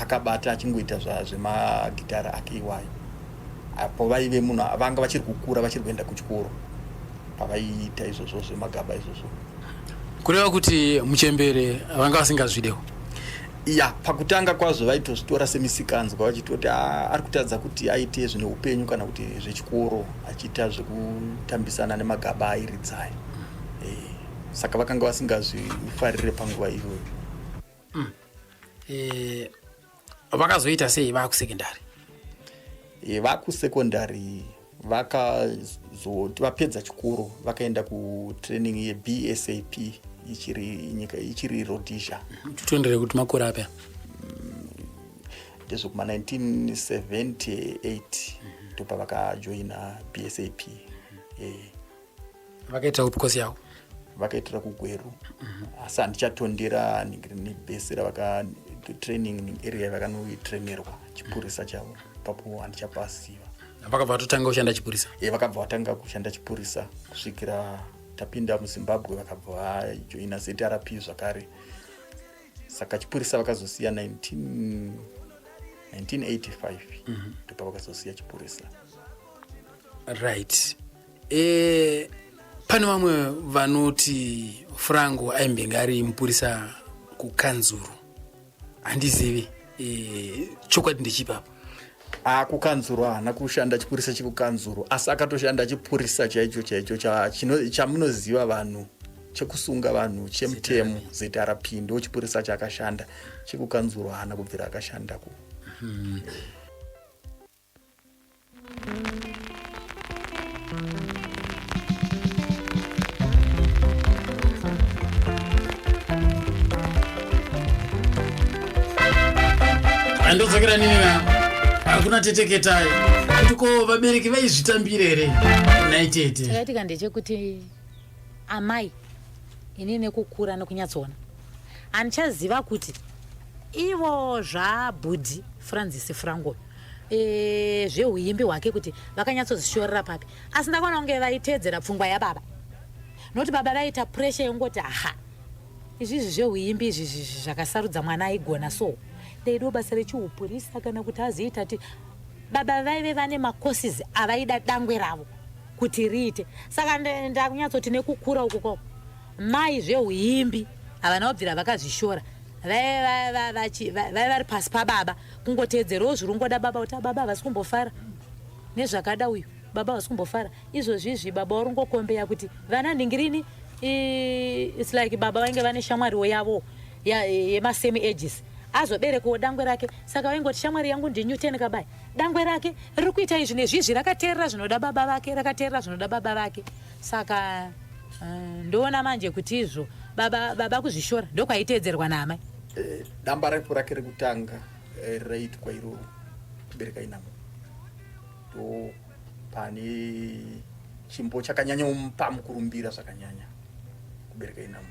akabata achingoita zvemagitara ake iwayo. Apo vaive munhu vanga vachiri kukura vachiri kuenda kuchikoro pavaiita izvozvo zvemagaba izvozvo. Kureva kuti muchembere vanga vasingazvidewo? Pakutanga kwazvo vaitozvitora semisikanzwa vachitoti ari kutadza kuti aite zvine upenyu kana kuti zvechikoro achiita zvekutambisana nemagaba airidzaya. Saka vakanga vasingazvifarire panguva iyoyo. Vakazoita sei vakusekondari? Vakusekondari vakazoti vapedza chikoro vakaenda kutraining yeBSAP ichiri Rhodesia. Tutondere kuti makore apa? Ndezvokuma 1978 ndopa vakajoina BSAP. Vakaita kosi yavo? Vakaitira kuGweru. Asi handichatondera nebhesi ravakatraining area vakanotrainerwa chipurisa chavo. Papo handichapasiva. Vakabva vatotanga kushanda chipurisa? Vakabva vatanga kushanda chipurisa kusvikira tapinda muZimbabwe vakabva vajoina ZRP zvakare. Saka chipurisa vakazosiya 1985 ndipo vakazosiya chipurisa. Right. pane vamwe vanoti Frango aimbenge ari mupurisa kukanzuru. Handizivi chokwadi ndechipapo. Kukanzuru haana kushanda chipurisa chekukanzuru, asi akatoshanda chipurisa chaicho chamunoziva vanhu, chekusunga vanhu, chemutemo ZRP. Ndo chipurisa chakashanda. Chekukanzuru haana kubvira akashandako. Andodzokera nini hakuna teteketai kuti ko vabereki vaizvitambire here naitete. Chakaitika ndechekuti amai ini nekukura nekunyatsoona handichaziva kuti ivo zvabhudhi Francis Frango zveuimbi hwake kuti vakanyatsozvishorera papi, asi ndakaona kunge vaitedzera pfungwa yababa, noti baba vaita pressure yongoti aha izvizvi zveuimbi izvi zvakasarudza mwana aigona so ndaido basa rechiupurisa kana kuti aziita ti baba vaive vane macourses avaida dangwe ravo kuti riite. Saka ndakunyatsoti nekukura uko kwako mai zveuimbi havana kubvira vakazvishora, vaiva vari pasi pababa kungotedzerawo zvirungoda baba kuti baba havasi kumbofara nezvakada uyu, baba havasi kumbofara izvozvizvi. Baba waringokombeya kuti vana ningirini, it's like baba vainge vane shamwariwo yavo yemasemi ages, azoberekawo dangwe rake. Saka vaingoti shamwari yangu ndiNewton kabaya, dangwe rake riri kuita izvi nezvizvi, rakateerera zvinoda baba vake, rakateerera zvinoda baba vake. Saka ndoona manje kuti izvo baba kuzvishora ndokwaiteedzerwa naamai. Damba refu rake rekutanga raitwa iro kubereka inamo, ndo pane chimbo chakanyanya umupa mukurumbira zvakanyanya kubereka inamo,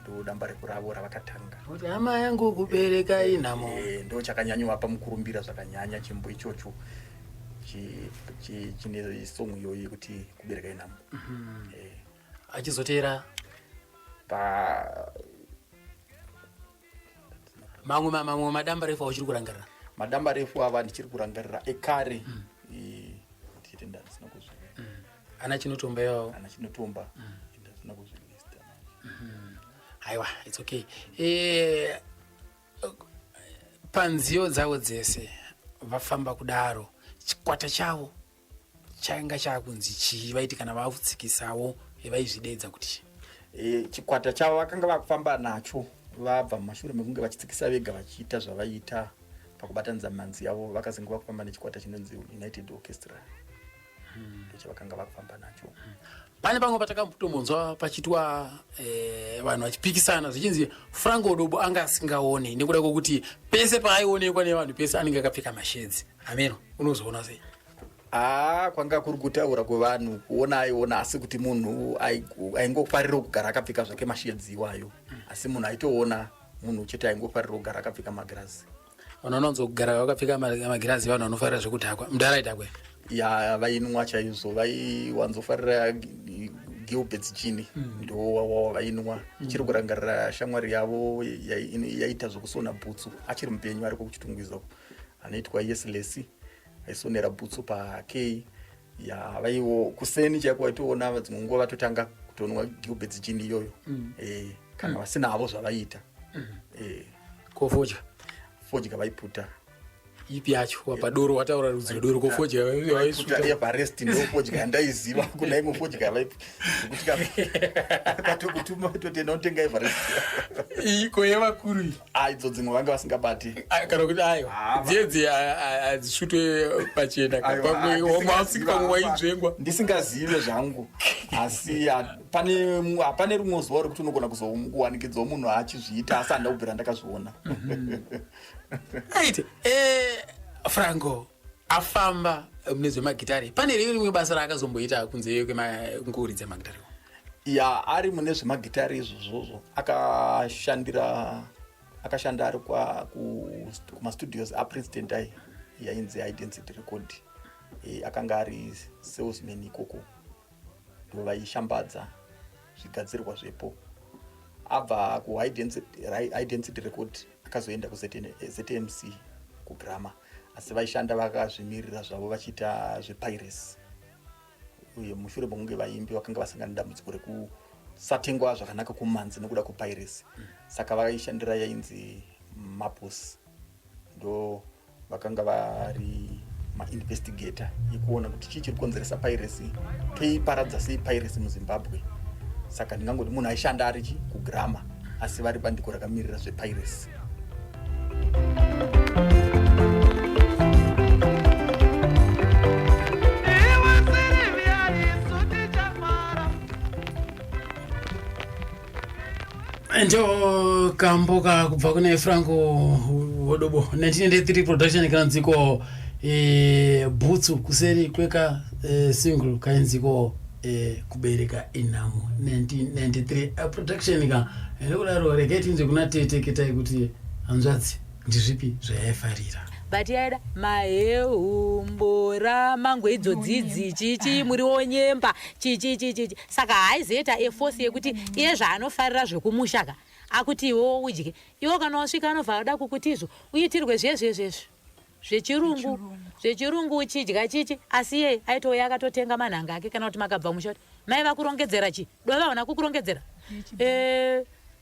ndo damba refu ravo ravakatanga kuti hama yangu kubereka inamo. Ndo chakanyanywa pamukurumbira zvakanyanya chimbo ichocho chine song iyoyi kuti kubereka inamo. Achizotera mamwe madamba refu auchiri kurangarira. Madamba refu ava ndichiri kurangarira ekare tite ndasina kuzviona. Ana chinotomba yawo. Ana chinotomba ndasina kuzvilista. Aiwa, it's okay. Panziyo dzavo dzese vafamba kudaro, chikwata chavo chainga chakunzi chii, vaiti kana vafutsikisawo vaizvidedza kuti chikwata chavo vakanga vakufamba nacho vabva mumashure mekunge vachitsikisa vega vachiita zvavaita pakubatanidza manzi yavo, vakazenge vakufamba nechikwata chinonzi United Orchestra. Ndochavakanga vakufamba nacho. Pane pamwe patakamutombonzwa pachitwa vanhu vachipikisana zvichinzi Frango Dobo anga asingaone nekuda kwokuti pese paaionekwa nevanhu pese anenge akapfeka mashedzi. Ameno, unozoona sei? Kwanga kuri kutaura kwevanhu kuona aiona, asi kuti munhu aingofarira kugara akapfeka zvake mashedzi iwayo, asi munhu aitoona munhu chete aingofarira kugara akapfeka magirazi. Vanononzo kugara vakapfeka magirazi vanhu vanofarira zvekudhakwa. Mudhara idhakwe vainwa chaizvo, vaiwanzofarira Gilbert chini ndo vainwa. Chiri kurangarira shamwari yavo yaita zvokusona bhutsu achiri mupenyu ari kuchitungwiza anoitwa Yeslesi, aisonera bhutsu pake vaiwo kuseni chaiko vaitoona dzimwe nguva vatotanga kutonwa Gilbert chini iyoyo kana vasina havo zvavaita. Kofodya vaiputa ipi yacho wapadoro wataura rudziro doro kofodya vaisuta parest ndo fodya ndaiziva kuna imwe fodya kuti katokutuma totenda utenga Everest iko yevakuru idzo dzimwe vanga vasingabati kana kuti ayo dzedze adzishutwe pachena pamwe wamwasika wainzvengwa ndisingazive zvangu, asi pane rumwe zuva rekuti unogona kuzowanikidzawo munhu achizviita asi handa kubvira ndakazviona. Aite Frango afamba mune zvemagitari, pane rimwe basa raakazomboita kunze kwenguri dzemagitari? Ari mune zvemagitari izvozvo akashanda ari kumastudios aPrinceton yainzi Identity Record. Akanga ari salesman ikoko, ndo vaishambadza zvigadzirwa zvepo. Abva kuIdentity Record akazoenda kuZMC kuGrama, asi vaishanda vakazvimirira zvavo vachiita zvepiracy. uye mushure mokunge vaimbi vakanga vasangana nedambudziko rekusatengwa zvakanaka kumanzi nekuda kwepiracy. Saka vaishandira yainzi Mapos, ndo vakanga vari mainvestigator ikuona kuti chii chiri kukonzeresa piracy, toiparadza sei piracy muZimbabwe. Saka ndingangoti munhu aishanda ari kugrama asi vari bandiko rakamirira zvepiracy. Ndio kamboka kubva kuna Franco Odobo 1993 production kanziko butsu kuseri kweka single kanziko kubereka inamu 1993 production ka ndokudaro reketi nje kuna teteketa kuti hanzvadzi ndizvipi zvayafarira but yaida maheumbora mangwedzo dzidzi chichi muriwo nyemba chichi saka haizoita eforce yekuti iye zvaanofarira zvekumushaka akuti iwo udye iwo kana wasvika anobva ada kukutizvo uitirwe zvezvezvezvo zvechirungu uchidya chichi asi iye aitouya akatotenga manhanga ake kana kuti makabva musha kuti mai vakurongedzera chi dova havana kukurongedzera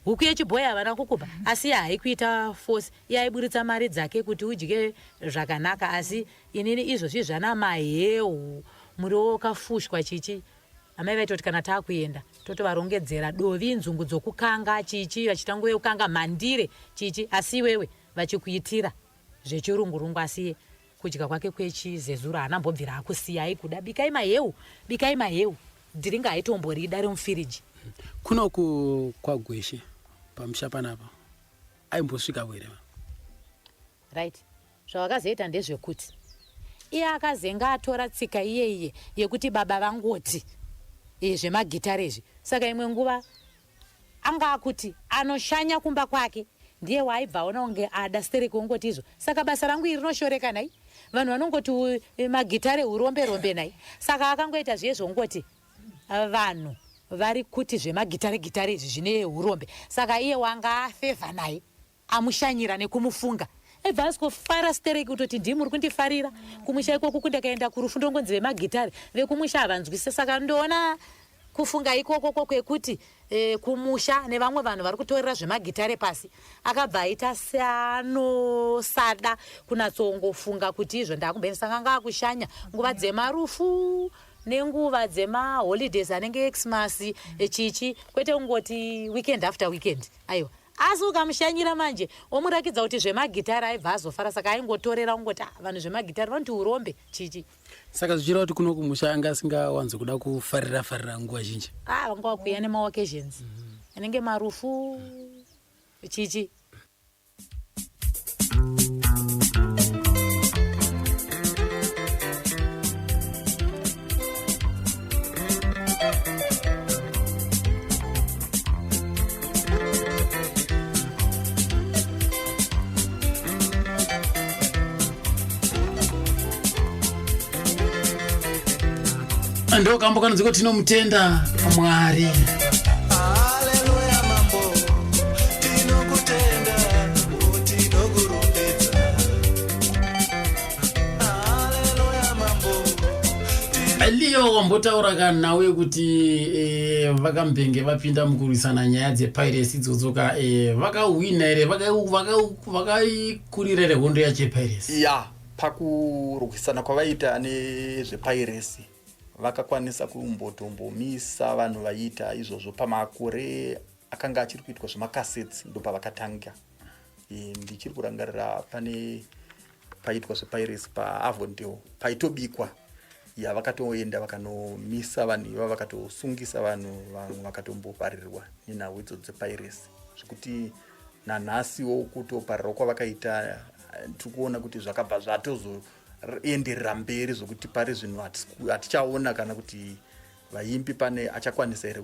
huku yechibhoyi havana kukupa asi haikuita force yaiburitsa mari dzake kuti udye zvakanaka asi inini izvozvi zvana maheu muriwo kafushwa chichi amai vaita kuti kana taakuenda totovarongedzera dovi nzungu dzokukanga chichi vachitanguye kukanga mandire chichi asi iwewe vachikuitira zvechirungurungu asi kudya kwake kwechizezuro haana mbobvira akusiya aikuda bikai maheu dhiringa haitomborida remufiriji kunoku kwagweshe pamusha panapa aimbosvika were right zvawakazoita ndezvekuti iye akazenga atora tsika iyeiye yekuti baba vangoti zvemagitare izvi saka imwe nguva anga akuti anoshanya kumba kwake ndiye waibva ona unge ada stereki ongoti izvo saka basa rangu iri rinoshoreka nai vanhu vanongoti magitare urombe nai saka akangoita zviye ongoti vanhu vari kuti zvemagitare izvi zvine urombe saka iye wanga afevha naye amushanyira nekumufunga ebva asikofara stereki kutoti ndimi uri kundifarira kumusha ikoko kundakaenda kurufu ndongonzi vemagitare vekumusha havanzwise saka ndoona kufunga ikoko kwekuti kumusha nevamwe vanhu vari kutorera zvemagitare pasi akabva aita seanosada kunatsongofunga kuti izvo ndakumbendisanga ngaakushanya nguva dzemarufu nenguva dzemaholidays anenge Xmas chichi kwete ungoti weekend after weekend aiwa asi ukamushanyira manje omurakidza kuti zvemagitare aibva azofara saka aingotorera ungoti vanhu zvemagitare vanoti urombe chichi saka zvichireva kuti kuno kumusha anga asingawanzi kuda kufarira nguva zhinji vanga wakuya nemaoccasions anenge marufu chichi ndo kamboka nziko tinomutenda Mwari. Haleluya mambo tinokutenda tinokurumbidza. Haleluya mambo Aliyo wambotaura nawe kuti vakambenge vapinda mukurwisana nyaya dzepiracy dzodzoka vakawina ere vakaikurira ere hondo yachepiracy ya pakurwisana kwavaita nezvepiracy vakakwanisa kumbotombomisa vanhu vaiita izvozvo pamakore akanga achiri kuitwa zvemakaseti ndo pavakatanga. Ndichiri kurangarira pane paitwa zvepiracy paAvondale paitobikwa ya vakatoenda vakanomisa vanhu iva vakatosungisa vanhu vamwe vakatomboparirwa nenhau idzo dzepiracy zvekuti nanhasiwo kutoparira kwavakaita tikuona kuti zvakabva zvatozoenderera mberi zvokuti pari zvinhu hatichaona kana kuti vaimbi pane achakwanisa here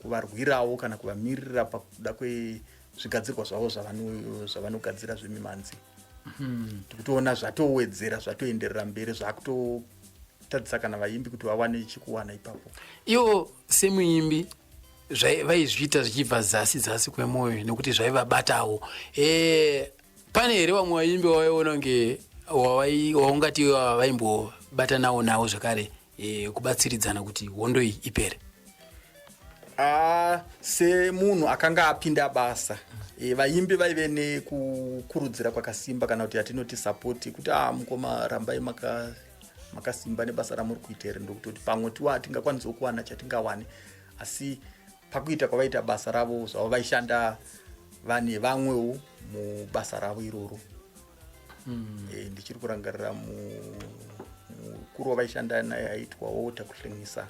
kuvarwirawo kana kuvamirira pakuda kwezvigadzirwa zvavo zvavanogadzira zvemimanzi. Tikutoona zvatowedzera zvatoenderera mberi zvakutotadzisa kana vaimbi kuti vawane chikuwana ipapo. Iwo semuimbi vaizviita zvichibva zasi kwemoyo nekuti zvaivabatawo. Pane here vamwe vaimbi wavaiona kunge waungati vaimbobatanawo nawo zvakare kubatsiridzana kuti hondo iyi ipere? Semunhu akanga apinda basa, vaimbi vaive nekukurudzira kwakasimba kana kuti atinoti sapoti kuti mukoma rambai makasimba nebasa ramuri kuita here, ndokutoti pamwe tingakwanisa kuwana chatingawani, asi pakuita kwavaita basa ravo zvavo vaishanda vane vamwewo mubasa ravo iroro. Ndichiri kurangarira mukuru wavaishanda naye aitwawo Takuhlengisa,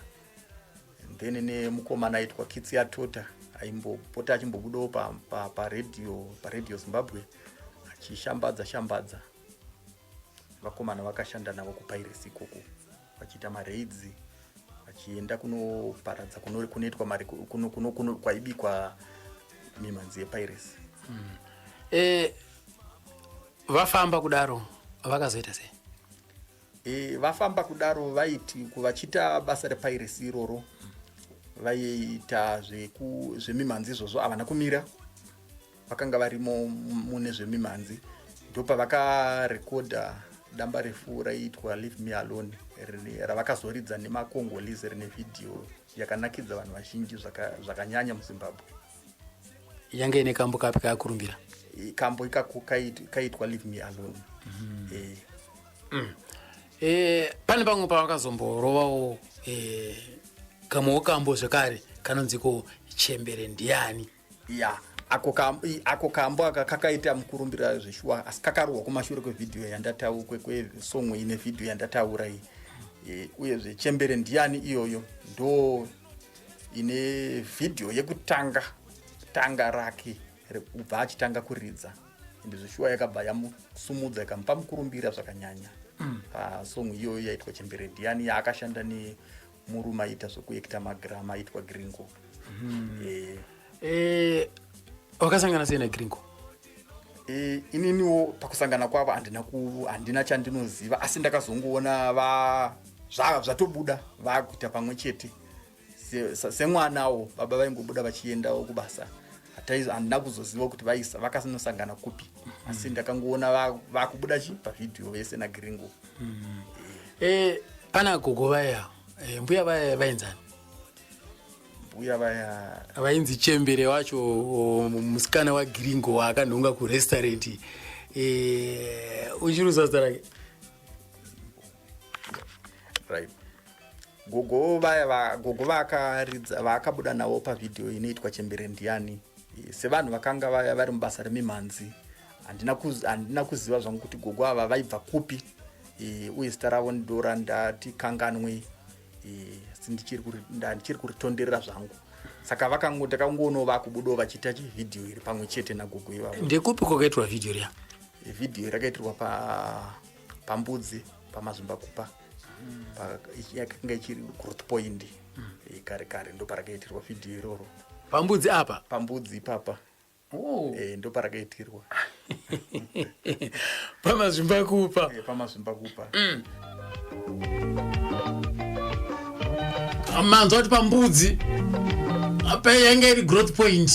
then nemukomana aitwa Kitsi Atota aimbopota achimbobudawo paredhiyo Zimbabwe achishambadza. Vakomana vakashanda navo kupiracy ikoko vachiita maraids, vachienda kunoparadza kunoitwa kwaibikwa mimhanzi yepiracy. Vafamba kudaro vakazoita sei? Vafamba kudaro vachiita basa repiracy iroro, vaiita zvemimhanzi izvozvo havana kumira, vakanga varimo mune zvemimhanzi. Ndopa vakarekodha damba refu raiitwa Leave Me Alone ravakazoridza nemakongolese rine vhidhiyo yakanakidza vanhu vazhinji zvakanyanya muZimbabwe. Yange ine kambo kapi kakurumbira? Kambo ikako kaitwa Leave Me Alone. Pane pamwe pavakazomborovawo kamwewo kambo zvekare kanonziko Chembere Ndiani. Ako kambo aka kakaita mukurumbira zveshuwa, asi kakarohwa kumashure kwevhidhiyo kwesong ine vhidhiyo yandataura iyi. Uyezve Chembere Ndiani iyoyo ndo ine vhidhiyo yekutanga rake ubva achitanga kuridza, ende zveshuwa yakabva yamusumudza ikamupa mukurumbira zvakanyanya. Pasong iyoyo yaitwa Chembere Ndiani yaakashanda nemurume aita zvekuekta magrama aitwa Gringo. Wakasangana sei naGringo? Ininiwo pakusangana kwavo handina chandinoziva, asi ndakazongoona zvatobuda vakuita pamwe chete semwanawo. Baba vaingobuda vachiendawo kubasa, handina kuzoziva kuti vakanosangana kupi, asi ndakangoona vakubuda pavhidhiyo vese naGringo. Pana gogo vaya, mbuya vaya vainzani? Mbuya vaya vainzi Chembere wacho musikana waGringo waakandonga kurestaurant. Uchiruza zita rake? Right. Gogo vakaridza vakabuda navo pavhidhiyo inoitwa Chembere Ndiani. Sevanhu vakanga vari mubasa remimhanzi, handina kuziva zvangu kuti gogo ava vaibva kupi, uye zita ravo ndora ndati kanganwe, ndichiri kuritonderera zvangu. Saka ndakangoonawo vakubudawo vachiita vhidhiyo iri pamwe chete nagogo ivavo. Ndekupi kwakaitwa vhidhiyo riya? Vhidhiyo rakaitirwa pambudzi paMazimbakupa, yakanga ichiri Growth Point kare ndo parakaitirwa vhidhiyo iroro. Pambudzi apa? Pambudzi ipapa. Ndo parakaitirwa. PaMazimbakupa. PaMazimbakupa. Manzwa kuti pambudzi apa yanga iri Growth Point,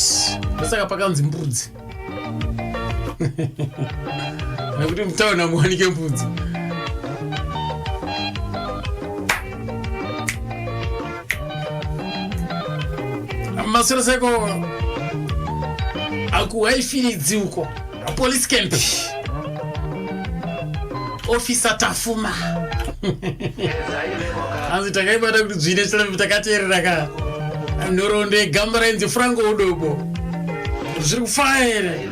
saka pakanzi mbudzi. Nekuti mutaona muwanike mbudzi. Masoro seko akuhaifiridzi uko police camp, officer Tafuma. Hanzi takaibata kuti zvine chilambi takateerera ka nhoroondo yegamba rainzi Frango Udobo zviri kufara here?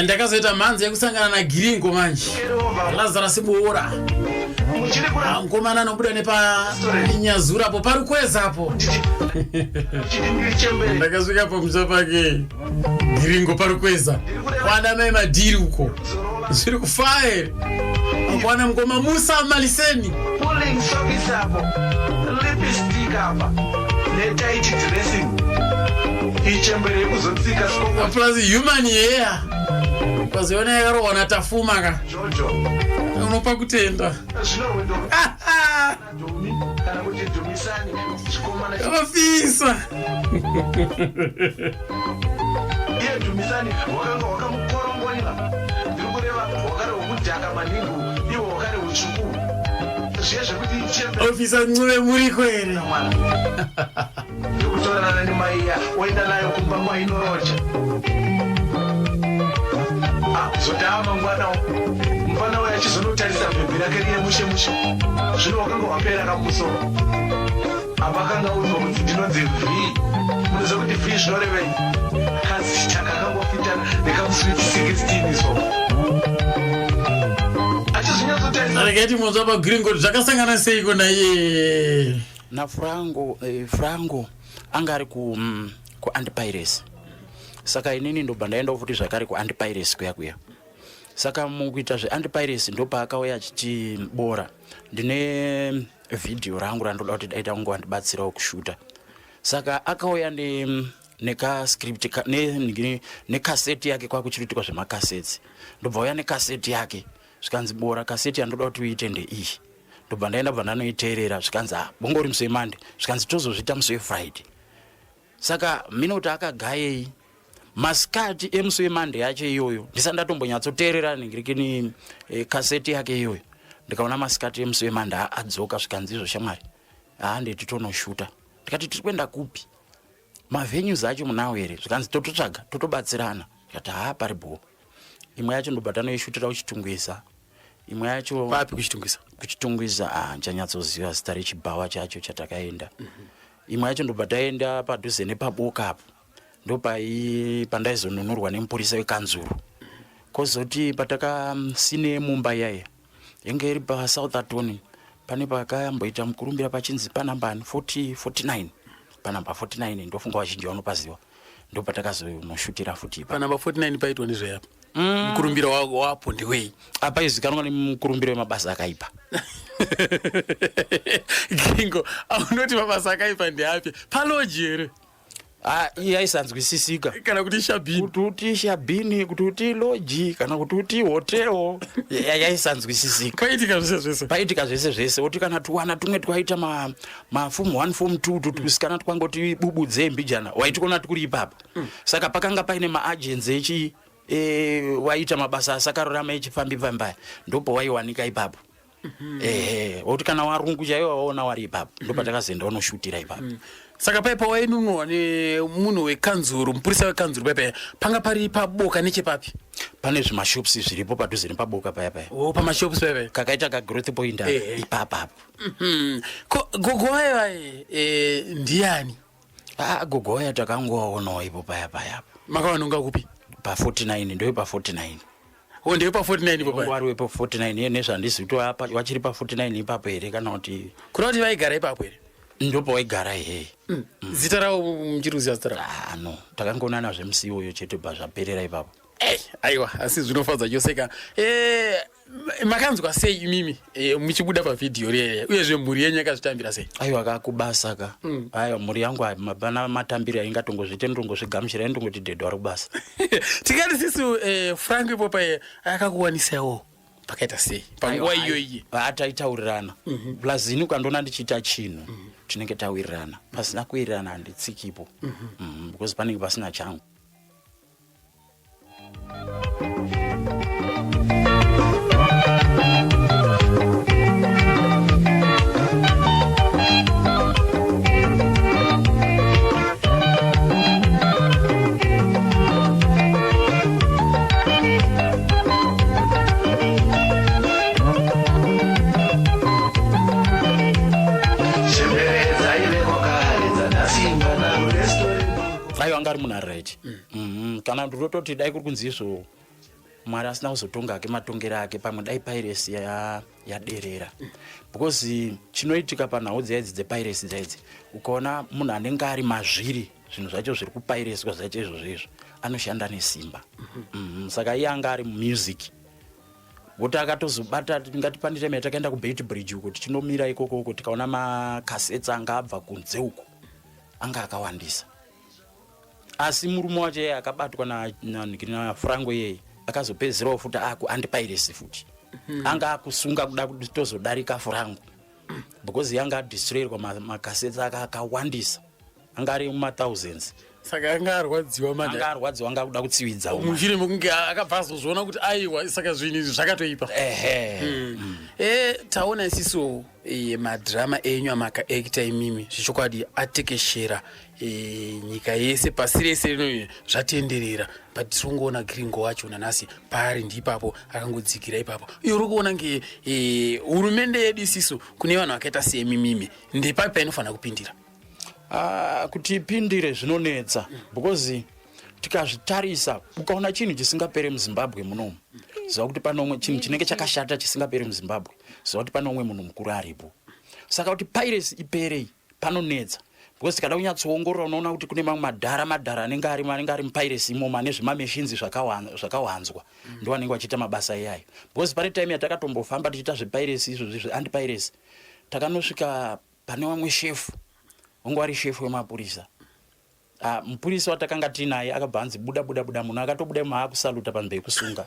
Ndakazoita mhanzi yekusangana naGringo manje, Lazarus Boora. Muchiri kura ngomana nobuda nepa Nyazura apo parikweza apo. chidingiri chembere. Ndakasvika pamusha pake Giringo parikweza. Kwana mai madhiri uko. Zviri kufairi. Kwana mngoma Musa Maliseni. Pulling service hapo. Lipstick hapa. Tight dressing. Ichembere kuzotsika skoko. Plus human hair. Kwaziona yakarohwa natafuma ka. Jojo. Unopa kutenda. Zvinorwendo. Domi kana kuti domisani chikomana. Ofisa. Iye domisani wakanga wakamukorongorira. Ndiri kureva wakare wokudhaka maningi iwo wakare utsvuku. Zviye zvekuti chembere. Ofisa ncube muri kwere. Ndikutorana nemaiya oenda nayo kumba kwainorocha. Zodava mangwana mufana uya achizonotarisa bhebhi rake riye mushe zvino wakanga wapera kamusoro apakanga uzwa kuti ndinonzi vhii munoziva kuti vhii zvinorevei kazita kakangofitana nekamuswiti 16 iso achizvinyatsotarisa Areketi muzva paGringotri zvakasangana seiko naiye na Frango anga ari ku Anti-Pirates. Saka inini ndobva ndaenda futi zvakare ku Anti-Pirates kuya. Saka mukuita zve-Anti-Pirates ndopa akauya achitibora. Ndine video rangu randoda kuti daita kunge wandibatsirawo kushuta. Saka akauya nekascript nekaseti yake kwakuchiitikwa zvemakaseti. Ndobva uya nekaseti yake zvikanzi bora kaseti yandoda kuti uite ndeiyi. Ndobva ndaenda bva ndanoiteerera zvikanzi bongori musi weMonday zvikanzi tozozviita musi weFriday. Saka mina kuti akagayei masikati emusi weMonday yacho iyoyo ndisandatombonyatsoteerera ningirikini kaseti yake iyoyo ndikaona masikati emusi weMonday adzoka zvikanzi izvo shamwari ndeti tonoshuta ndikati tiri kuenda kupi mavenues acho munawo here zvikanzi tototsvaga totobatsirana ndikati paribo imwe yacho ndobva tanoishutira kuchitungwiza imwe yacho papi kuchitungwiza ndichanyatsooziva zita rechibhawa chacho chatakaenda imwe yacho ndobva taenda padhuze nepaboka apo pandaizonunurwa nemupurisa wekanzuru kozoti patakasine mumba yaya yenge iri paSouth Attorney pane pakayamboita mukurumbira pachinzi panamba 49 panamba 49 ndofunga vazhinji vanopaziva ndopatakazonoshutira futi panamba 49 paitwa ndezveyapo mukurumbira wapo ndewei apa izikanwa nemukurumbira wemabasa akaipa Gringo aunoti mabasa akaipa ndeapi paloji here iye aisanzwisisika kana kuti shabhini kuti uti shabhini kuti uti loji kana kuti uti hotelo yaisanzwisisika paitika zvese oti kana tuwana tumwe twaita mafomu 1 fomu 2 tutusikana twangoti bubudze mbijana waitikuona tikuri ipapo saka pakanga paine maagenzi echi waita mabasa asakarurama echifambifambaya ndopo waiwanika ipapo oti kana warungu chaiwo waona wari ipapo ndopatakazoenda unoshutira ipapo saka paipa wainunwa nemunhu wekanzuru mupurisa wekanzuru paipa panga pari paboka nechepapi pane zvimashops zviripo padhuze nepaboka payapaya pamashops paipa kakaita kagrowth point ipapapo gogoya ndiani gogoya takangowaonawo ipo payapayapo makawanonga kupi pa49 ndoyo pa49 ndeyo pa49 ipo wari wepo 49 iye nezvandizito apa wachiri pa49 ipapo here kana kuti kuna kuti vaigara ipapo here ndopo waigara ihe zita ravo muchiruziva zita ravo no takangoonana zvemusi iwoyo chete bva zvaperera ipapo aiwa asi zvinofadza choseka makanzwa sei imimi muchibuda pavhidhiyo riyaya uyezve mhuri yenyu yakazvitambira sei aiwa kakubasa ka aiwa mhuri yangu mapana matambiro aingatongozviite ndongozvigamuchira indongoti dhedho ari kubasa tikati sisu Frank ipopa akakuwanisaiwo pakaita sei panguva iyoyi taitaurirana plazini ukandoona ndichiita chinhu tinenge tawirirana pasina kuwirirana handitsikipo because panenge pasina changu aiwa ngari munhu ari right kana ndototi dai kuri kunzi izvo Mwari asina kuzotongake matongero ake pamwe dai piracy yaderera because chinoitika panhau dzaidzi dzepiracy dzaidzi ukaona munhu anenge ari mazviri zvinhu zvacho zviri kupiracywa zvacho izvozvo anoshanda nesimba. Saka iye anga ari music kuti akatozobata tingati pane time yatakaenda kuBeit Bridge uko tichinomira ikoko tikaona makasets anga abva kunze uko anga akawandisa. Asi murume wacho yeye akabatwa na Frango yeye akazopedzerawo futi anti-piracy futi. Anga akusunga kuda kuti tozodarika Frango because yanga destroyerwa makasets akawandisa anga ari thousands. Saka anga arwadziwa manje. Anga arwadziwa anga kuda kutsividza umwe. Mushure mokunge akabva azozviona kuti aiwa saka zvinhu izvi zvakatoipa. Taona isiso madrama enyu amakaekta imimi zvichokwadi atekeshera nyika yese pasi rese rino zvatenderera but tirongoona Gringo wacho nanasi paari ndipapo akangodzikira ipapo. Iyo uri kuona nge hurumende yedu isiso kune vanhu vakaita semimimi ndepapi painofanira kupindira? Kuti ipindire zvinonetsa because tikazvitarisa ukaona chinhu chisingapere muZimbabwe munomu ziva kuti pane umwe chinhu chinenge chakashata chisingapere muZimbabwe ziva kuti pane umwe munhu mukuru aripo. Saka kuti piracy ipere panonetsa because tikada kunyatsoongorora unoona kuti kune mamwe madhara anenge ari mupiracy imomo ane zvimamachines zvakawanzwa ndiwo anenge achiita mabasa iyayo. Because pane time yatakatombohamba tichiita zvepiracy izvozvi zveanti-piracy takanosvika pane vamwe shefu wangu ari shefu wemapurisa. Mupurisa watakanga tinaye akabva anzi buda munhu akatobuda maakusaluta panzvimbo yekusunga.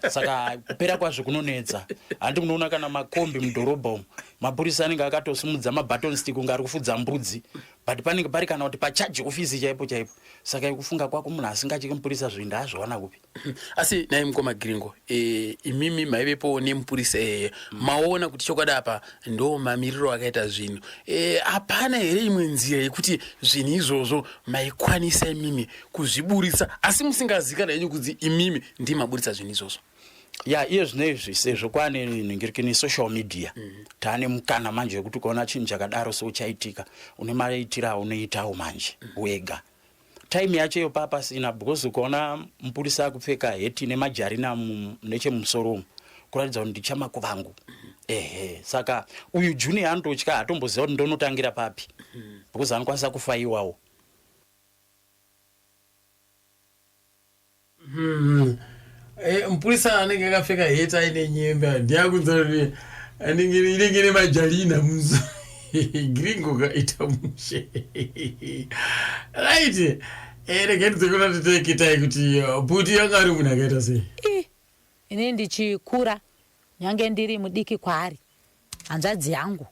Saka kupera kwazvo kunonetsa. Handi kunoona kana makombi mudhorobha umu mapurisa anenge akatosimudza mabaton stick unga ari kufudza mbudzi but panenge pari kana kuti pachaji ofisi chaipo. Saka kufunga kwako munhu asingachiki mupurisa zvinhu azviwana kupi. Asi naye mukoma Gringo imimi maivepo nemupurisa maona kuti chokwadi apa ndo mamiriro akaita zvinhu hapana here imwe nzira yekuti zvinhu izvozvo maikwanisa imimi kuzviburisa asi musingazikana henyu kuti imimi ndimaburisa zvinhu izvozvo? Iye zvinezvi sezvo kwane ningirikini social media taane mukana manje wekuti ukaona chinhu chakadaro souchaitika une maitira unoitawo manje wega. Time yacho iyo papasina because ukaona mupurisa akupfeka heti nemajarina nechemusoro kuratidza kuti ndichamako vangu. Saka uyu junior andotya atomboziva kuti ndonotangira papi because anokwanisa kufa iwawo. Mupurisa anenge akapfeka heti aine nyembe ndiyakunzwa kuti inenge nemajarina muzo. Gringo kaita mushe. Right. Regeni dzekona titeketai kuti Bhuti yanga ari munhu akaita sei? Ini ndichikura nyange ndiri mudiki kwaari hanzvadzi yangu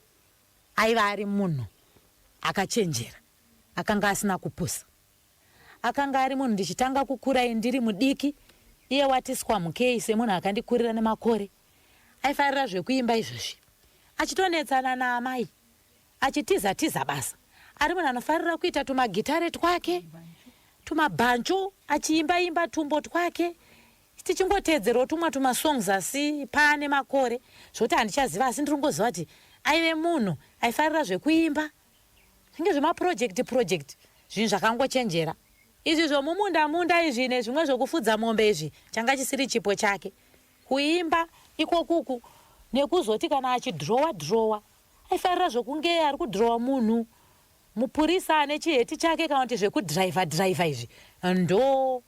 aiva ari munhu akachenjera akanga asina kupusa. Akanga ari munhu ndichitanga kukura ndiri mudiki iye watiswa mukei semunhu akandikurira nemakore aifarira zvekuimba izvozvi achitonetsana naamai achitiza basa. Ari munhu anofarira kuita tumagitare twake tumabhancho achiimba tumbo twake tichingotedzerawo tumwe tumasongs asi paane makore zvoti handichaziva asi ndiringoziva kuti aive munhu aifarira zvekuimba zvinge zvemaproject zvinhu zvakangochenjera. Izvi zvomumunda izvi nezvimwe zvokufudza mombe izvi changa chisiri chipo chake. Kuimba ikokuku nekuzoti kana achidhirowa aifarira zvokunge ari kudhirowa munhu. Mupurisa ane chiheti chake kana kuti zvekudhiraivha izvi ndo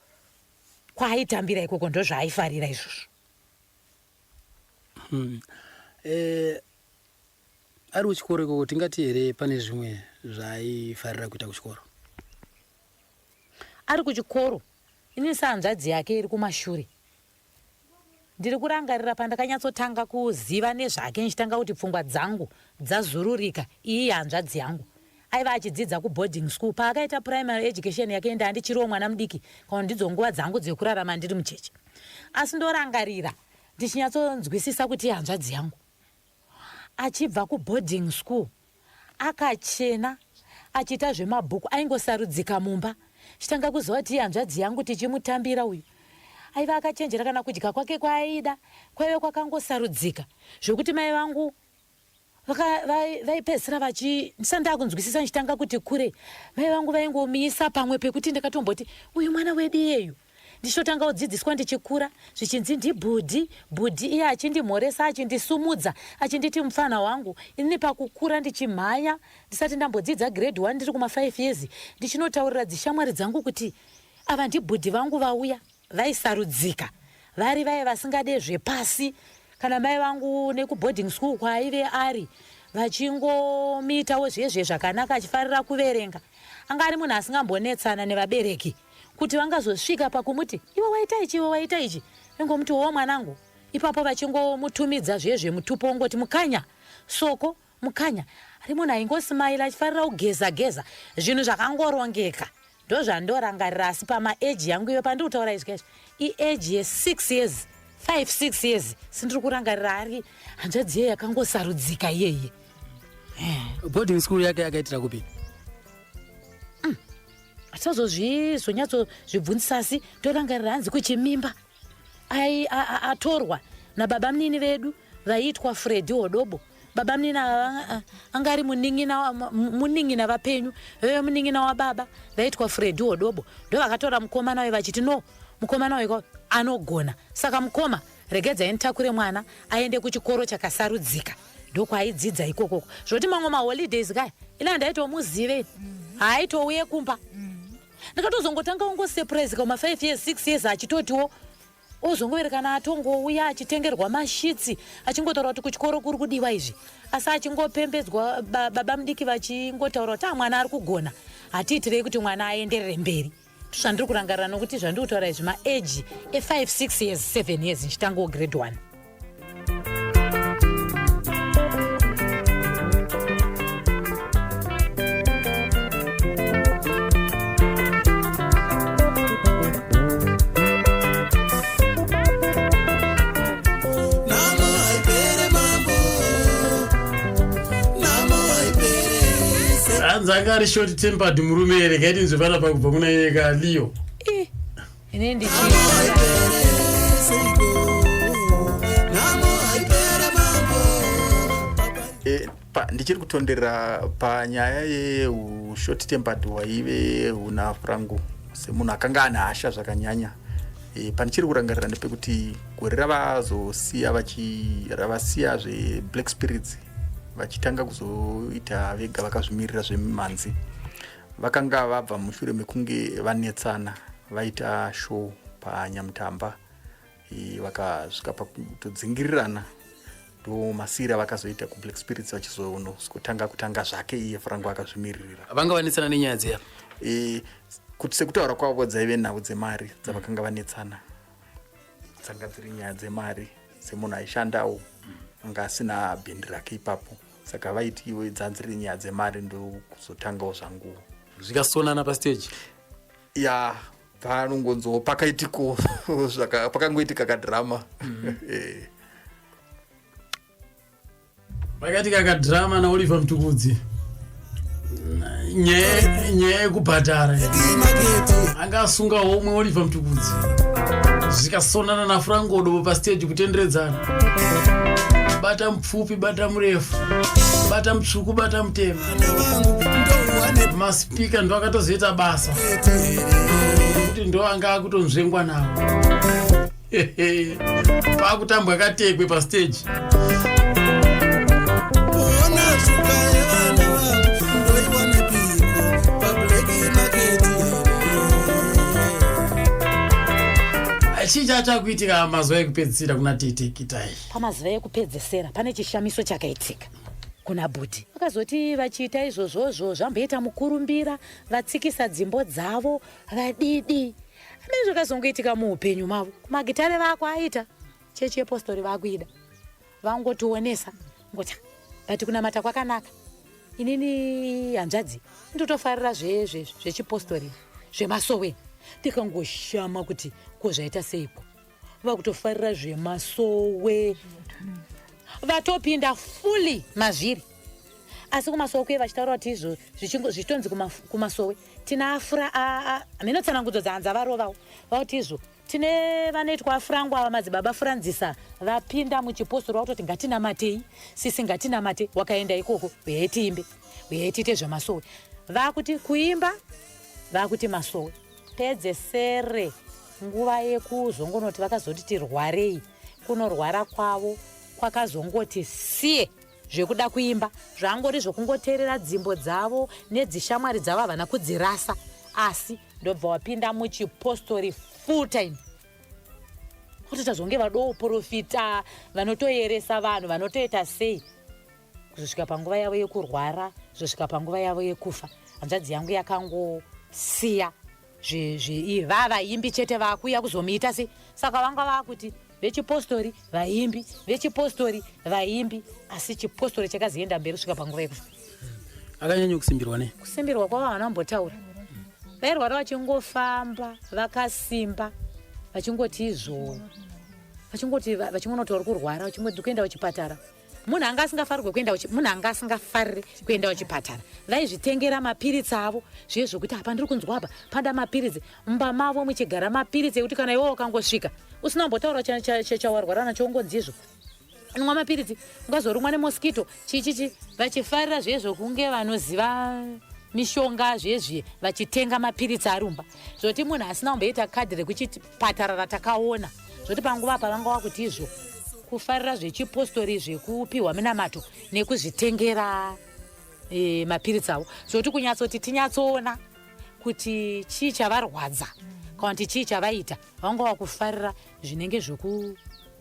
kwaaitambira ikoko ndo zvaaifarira izvozvo. Ari kuchikoro ikoko tingati here pane zvimwe zvaaifarira kuita kuchikoro? Ari kuchikoro ini sehanzvadzi yake iri kumashure ndiri kurangarira pandakanyatsotanga kuziva nezvake ndichitanga kuti pfungwa dzangu dzazururika. Iyi hanzvadzi yangu aiva achidzidza kuboarding school paakaita primary education yake enda handichiriwo mwana mudiki kana ndidzo nguva dzangu dzekurarama ndiri mucheche. Asi ndorangarira ndichinyatsonzwisisa kuti hanzvadzi yangu achibva kuboarding school akachena achiita zvemabhuku aingosarudzika mumba. Chitanga kuziva kuti hanzvadzi yangu tichimutambira uyu aiva akachenjera kana kudya kwake kwaaida kwaive kwakangosarudzika zvokuti mai vangu vaipedzisira ndisanda kunzwisisa ndichitanga kuti kure mai vangu vaingomuisa pamwe pekuti ndakatomboti uyu mwana wedu yeyu ndichotanga kudzidziswa ndichikura zvichinzi ndibhudhi. Bhudhi iye achindimhoresa, achindisumudza, achinditi mufana wangu. Ini pakukura ndichimhanya ndisati ndambodzidza grade 1 ndiri kuma 5 years ndichinotaurira dzishamwari dzangu kuti ava ndibhudhi vangu vauya vaisarudzika, vari vaya vasingade zvepasi. Kana mai vangu nekuboarding school kwaaive ari vachingomiitawo zvezve zvakanaka achifarira kuverenga, anga ari munhu asingambonetsana nevabereki kuti vangazosvika pakumuti iwe waita ichi, iwe waita ichi, vengomuti wowo mwanangu. Ipapo vachingomutumidza zvezve mutupo wongoti mukanya soko mukanya. Ari munhu aingosimaila achifarira kugeza zvinhu zvakangorongeka. Ndo zvandorangarira, asi pamaeji yangu iwe pandiri kutaura izvi ieji ye6 years 5-6 years sindiri kurangarira ari hanzvadzi yeye yakangosarudzika iyeye. Boarding school yake yakaitira kupi? Atazozvibvunzisasi torangarira hanzi kuchimimba atorwa nababa munini vedu vaitwa Freddy Odobo. Baba munini angari muning'ina vapenyu, veve muning'ina wababa vaitwa Freddy Odobo. Ndo vakatora mukomana we vachiti no, mukomana weko anogona, saka mukoma regedza enitakure mwana aende kuchikoro chakasarudzika. Ndokwaidzidza ikokoko zvoti mamwe maholidays kaya ila ndaitomuzive haitouye kumba. Ndakatozongotanga ungosurprise kuma 5 years 6 years achitotiwo ozongoverekana atongouya achitengerwa mashitsi achingotaura kuti kuchikoro kuri kudiwa izvi, asi achingopembedzwa baba mudiki vachingotaura kuti mwana ari kugona, hatiitirei kuti mwana aenderere mberi. Zvandiri kurangarira nokuti zvandiri kutaura izvi maeji e5 6 years 7 years ndichitangawo grade 1. Anzanga ari short tempered murume ere kaiti nzopana pakubva kuna yeka Leo. Ine ndichi ndichiri kutonderera panyaya yeushort tempered waive una Frangu semunhu akanga ane hasha zvakanyanya. Pandichiri kurangarira ndepekuti gore ravasiya zveBlack Spirits vachitanga kuzoita vega vakazvimirira zvemanzi. Vakanga vabva mushure mekunge vanetsana vaita show paNyamutamba, vakasvika pakutodzingirirana, ndo masira vakazoita kuBlack Spirits vachizotanga kutanga zvake iye Frangu akazvimiririra. Vanga vanetsana nenyaya dzeya kuti sekutaura kwavo dzaive nhau dzemari dzavakanga vanetsana, dzanga dziri nyaya dzemari semunhu aishandawo anga asina bhendi rake ipapo, saka vaiti iwe dzanziri nyaya dzemari ndo kuzotangawo zvangu zvikasonana pastage. Ya panongonzo pakaitiko pakangoitika kadhirama. Pakaitika kadhirama naOliver Mtukudzi nyaya yekubhadhara anga asunga homwe Oliver Mtukudzi, zvikasonana naFrango Odobo pastage kutenderedzana, bata mupfupi bata murefu, bata mutsvuku bata mutema. Maspika ndo akatozoita basa kuti ndo anga akutonzvengwa nawo. Pakutambwa katekwe pastage. Chinja chakuitika mazuva ekupedzisira kuna Tete Kitai. Pamazuva ekupedzisira pane chishamiso chakaitika kuna Bhudhi. Vakazoti vachiita izvozvozvo zvamboita mukurumbira, vatsikisa dzimbo dzavo, vadidi. Pane zvakazongoitika muupenyu mavo. Kumagitare vako aita chechi yepostori vakuida, vangotionesa ngoti vati kunamata kwakanaka. Inini hanzvadzi ndotofarira zvechipostori zvemasowe. Tikangoshama kuti kozvaita seiko, vakutofarira zvemasowe, vatopinda fully mazviri. Asi kumasowe kuye vachitaura kuti izvo zvitonzi kumasowe tina afura minotsanangudzo dzaanza varovawo vakuti izvo tine vanoitwa Frangu ava madzibaba Franzisa vapinda muchipostori vakutoti ngatinamatei, sisi ngatinamate. Wakaenda ikoko veitiimbe veitiite zvemasowe, vakuti kuimba vakuti masowe. Pedzesere nguva yekuzongonoti vakazoti tirwarei, kunorwara kwavo kwakazongoti siye zvekuda kuimba, zvangori zvokungoteerera dzimbo dzavo nedzishamwari dzavo havana kudzirasa, asi ndobva wapinda muchipostori full time. Kuti tazonge vadoprofita, vanotoyeresa vanhu, vanotoita sei kuzosvika panguva yavo yekurwara, kuzosvika panguva yavo yekufa. Hanzvadzi yangu yakangosiya vavaimbi chete vakuya kuzomuita sei. Saka vanga vakuti vechipostori vaimbi, vechipostori vaimbi, asi chipostori chakazoenda mberi kusvika panguva yekufa. Akanyanya kusimbirwa ne? Kusimbirwa kwavo havana kumbotaura. Vairwara vachingofamba vakasimba, vachingoti izvo, vachingonoti vari kurwara, vachingoti kuenda kuchipatara. Munhu anga asingafariri kuenda kuchipatara. Vaizvitengera mapiritsi avo, zviye zvokuti apa ndiri kunzwa apa pada mapiritsi, mumba mavo muchigara mapiritsi ekuti kana iwe wakangosvika usina kumbotaura chawarwara nacho ungonzi izvo. Unwa mapiritsi, ungazorumwa nemoskito, chichichi, vachifarira zviye zvokunge vanoziva mishonga zvezviye vachitenga mapiritsi arumba. Zvoti munhu asina kumboita kadhi rekuchipatara ratakaona. Zvoti panguva pavanga wakuti izvo kufarira zvechipostori zvekupiwa minamato nekuzvitengera mapiritsi avo. Zvoti kunyatsoti tinyatsoona kuti chii chavarwadza kana kuti chii chavaita, vanga wakufarira zvinenge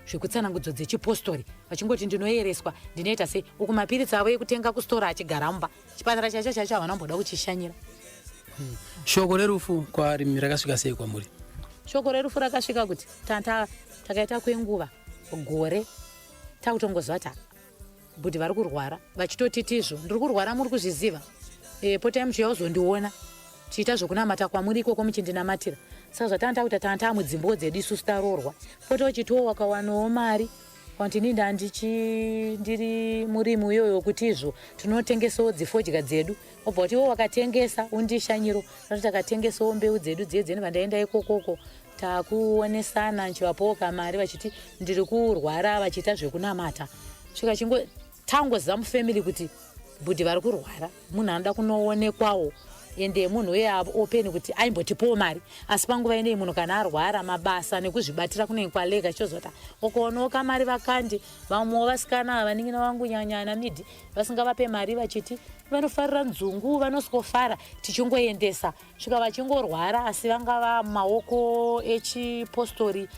zvekutsanangudzo dzechipostori, vachingoti ndinoyereswa, ndinoita sei, uku mapiritsi avo ekutenga kustora achigara mumba, chipatara chacho havana mboda kuchishanyira. Shoko rerufu kwaari rakasvika sei kwamuri? Shoko rerufu rakasvika kuti takaita kwenguva gore takutongozva kuti bhudhi vari kurwara, vachitotitizvo ndiri kurwara muri kuzviziva, potai muchiuya kuzondiona chiita zvokunamata kwamuri ikoko muchindinamatira. Saka zvatanga takuti tanga mudzimbo dzedu isusu taroorwa, pota uchitiwo wakawanawo mari kuti inini ndiri murimi uyoyo kuti izvo tinotengesawo dzifodya dzedu, obva kuti iwo wakatengesa undishanyiro, noti takatengesawo mbeu dzedu dziye vandaenda ikokoko takuonesana nchivapowo kamari vachiti ndiri kurwara vachiita zvekunamata. Svika tangoziva mufamily kuti bhudhi vari kurwara, munhu anoda kunoonekwawo ende munhu uye openi kuti aimbotipowo mari. Asi panguva inei munhu kana arwara mabasa nekuzvibatira kunenge kwalega, chozota ukaonawo kamari vakandi, vamwewo vasikana vaningina vangu nyanyana midhi vasingavape mari vachiti vanofarira nzungu, vanoswofara tichingoendesa. Svika vachingorwara asi vangava maoko echipostori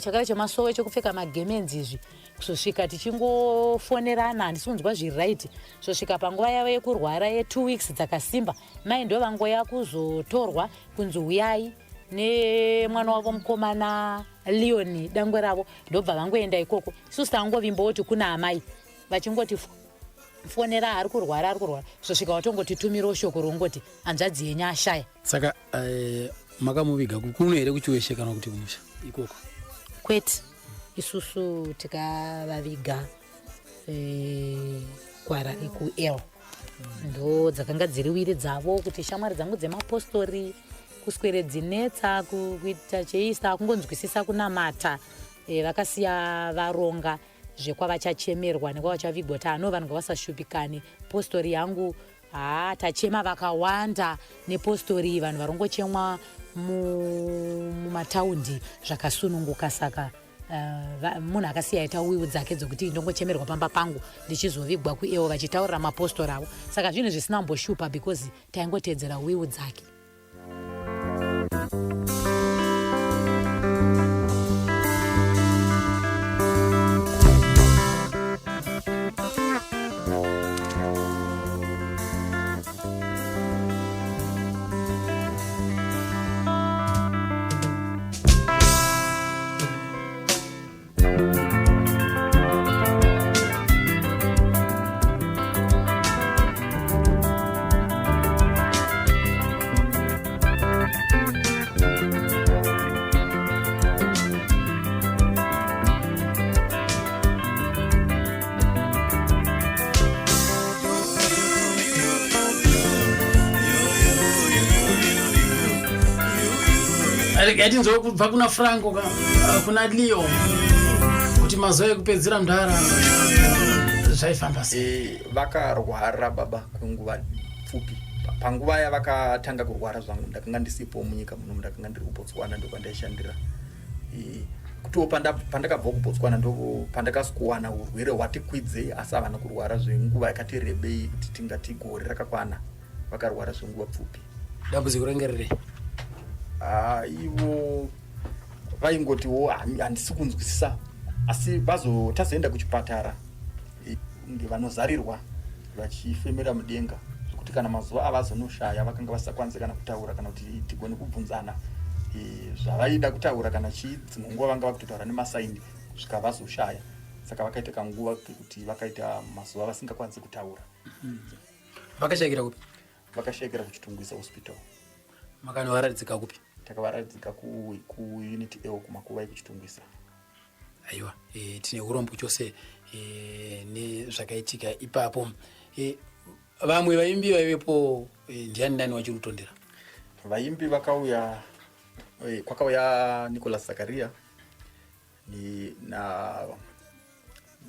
chakare chemasowe chekupfeka magemenzi izvi, kusvika tichingofonerana, handisi kunzwa zviri right. Zvosvika panguva yavo yekurwara ye2 weeks dzakasimba, mai ndo vangoya kuzotorwa kunzi uyai nemwana wavo mukomana Leon dangwe ravo, ndobva vangoenda ikoko. Isusu tangovimboti kuna amai vachingoti fonera ari kurwara. Zvosvika watongotitumirawo shoko rongoti hanzvadzi yenyu ashaya. Saka makamuviga kuno here kuchiweshe kana kuti kumusha ikoko? Kwete, isusu tikavaviga kwarari kuL. Ndo dzakanga dziri wiri dzavo kuti shamwari dzangu dzemapostori kuswere dzinetsa kuita cheisa kungonzwisisa kunamata, vakasiya varonga zvekwavachachemerwa nekwavachavigwa kuti ano vanhu ngavasashupikane. Postori yangu tachema vakawanda nepostori vanhu varongochemwa mumataundi zvakasununguka. Saka munhu akasiya aita wiwu dzake dzokuti ndongochemerwa pamba pangu ndichizovigwa kuewo vachitaurira mapostori avo. Saka zvinhu zvisina mboshupa because taingotedzera wiwu dzake. Yatinzwa kubva kuna Franco kuna Leo kuti mazuva ekupedzira mudhara zvaifamba sei? Vakarwara baba kwenguva pfupi, panguva yavakatanga kurwara zvangu ndakanga ndisipo munyika muno, ndakanga ndiri kuBotswana ndokwandaishandira. Kutowo pandakabva kuBotswana ndo pandakasikuwana urwere hwati kwidze, asi havana kurwara zvenguva yakati rebei kuti tingati gore rakakwana, vakarwara zvenguva pfupi. Dambudziko rengerere ivo vaingotiwo handisi kunzwisisa, asi tazoenda kuchipatara vanozarirwa vachifemera mudenga zvekuti kana mazuva avazonoshaya vakanga vasakwanise kana kutaura kana kuti tigone kubvunzana zvavaida kutaura kana chii. Dzimwe nguva vanga vakutotaura nemasaini kusvika vazoshaya, saka vakaita kanguva kekuti vakaita mazuva vasingakwanisi kutaura. vakashayikira kupi? Vakashayikira kuchitungwisa hospital. Makanovaradzika kupi? Takavaradzika kuunity A kumakuva kuchitungwisa. Aiwa, tine urombo chose nezvakaitika ipapo. Vamwe vaimbi vaivepo, ndiani nani wachiri kutondera? Vaimbi vakauya, kwakauya Nicholas Zakaria na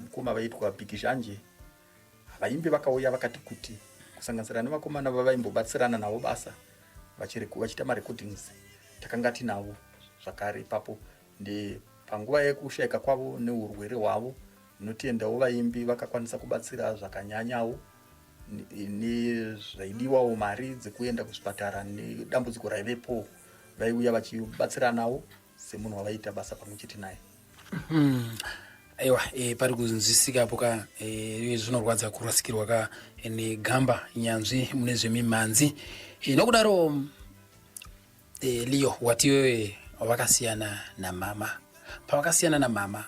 mukoma vaitwa Big Zhanje. Vaimbi vakauya vakati kuti kusanganisira nevakomana vavaimbobatsirana navo basa vachita marecordings takanga tinavo zvakare ipapo. Ndi panguva yekushayika kwavo neurwere hwavo ndinotendawo vaimbi vakakwanisa kubatsira zvakanyanyawo nezvaidiwawo mari dzekuenda kuzvipatara nedambudziko raivepo, vaiuya vachibatsiranawo semunhu wavaita basa pamwe chete naye. Aiwa, pari kunzwisikapo ka zvinorwadza kurasikirwa ka negamba nyanzvi mune zvemimhanzi. Nokudaro Leo, wati wewe vakasiyana namama. Pavakasiyana namama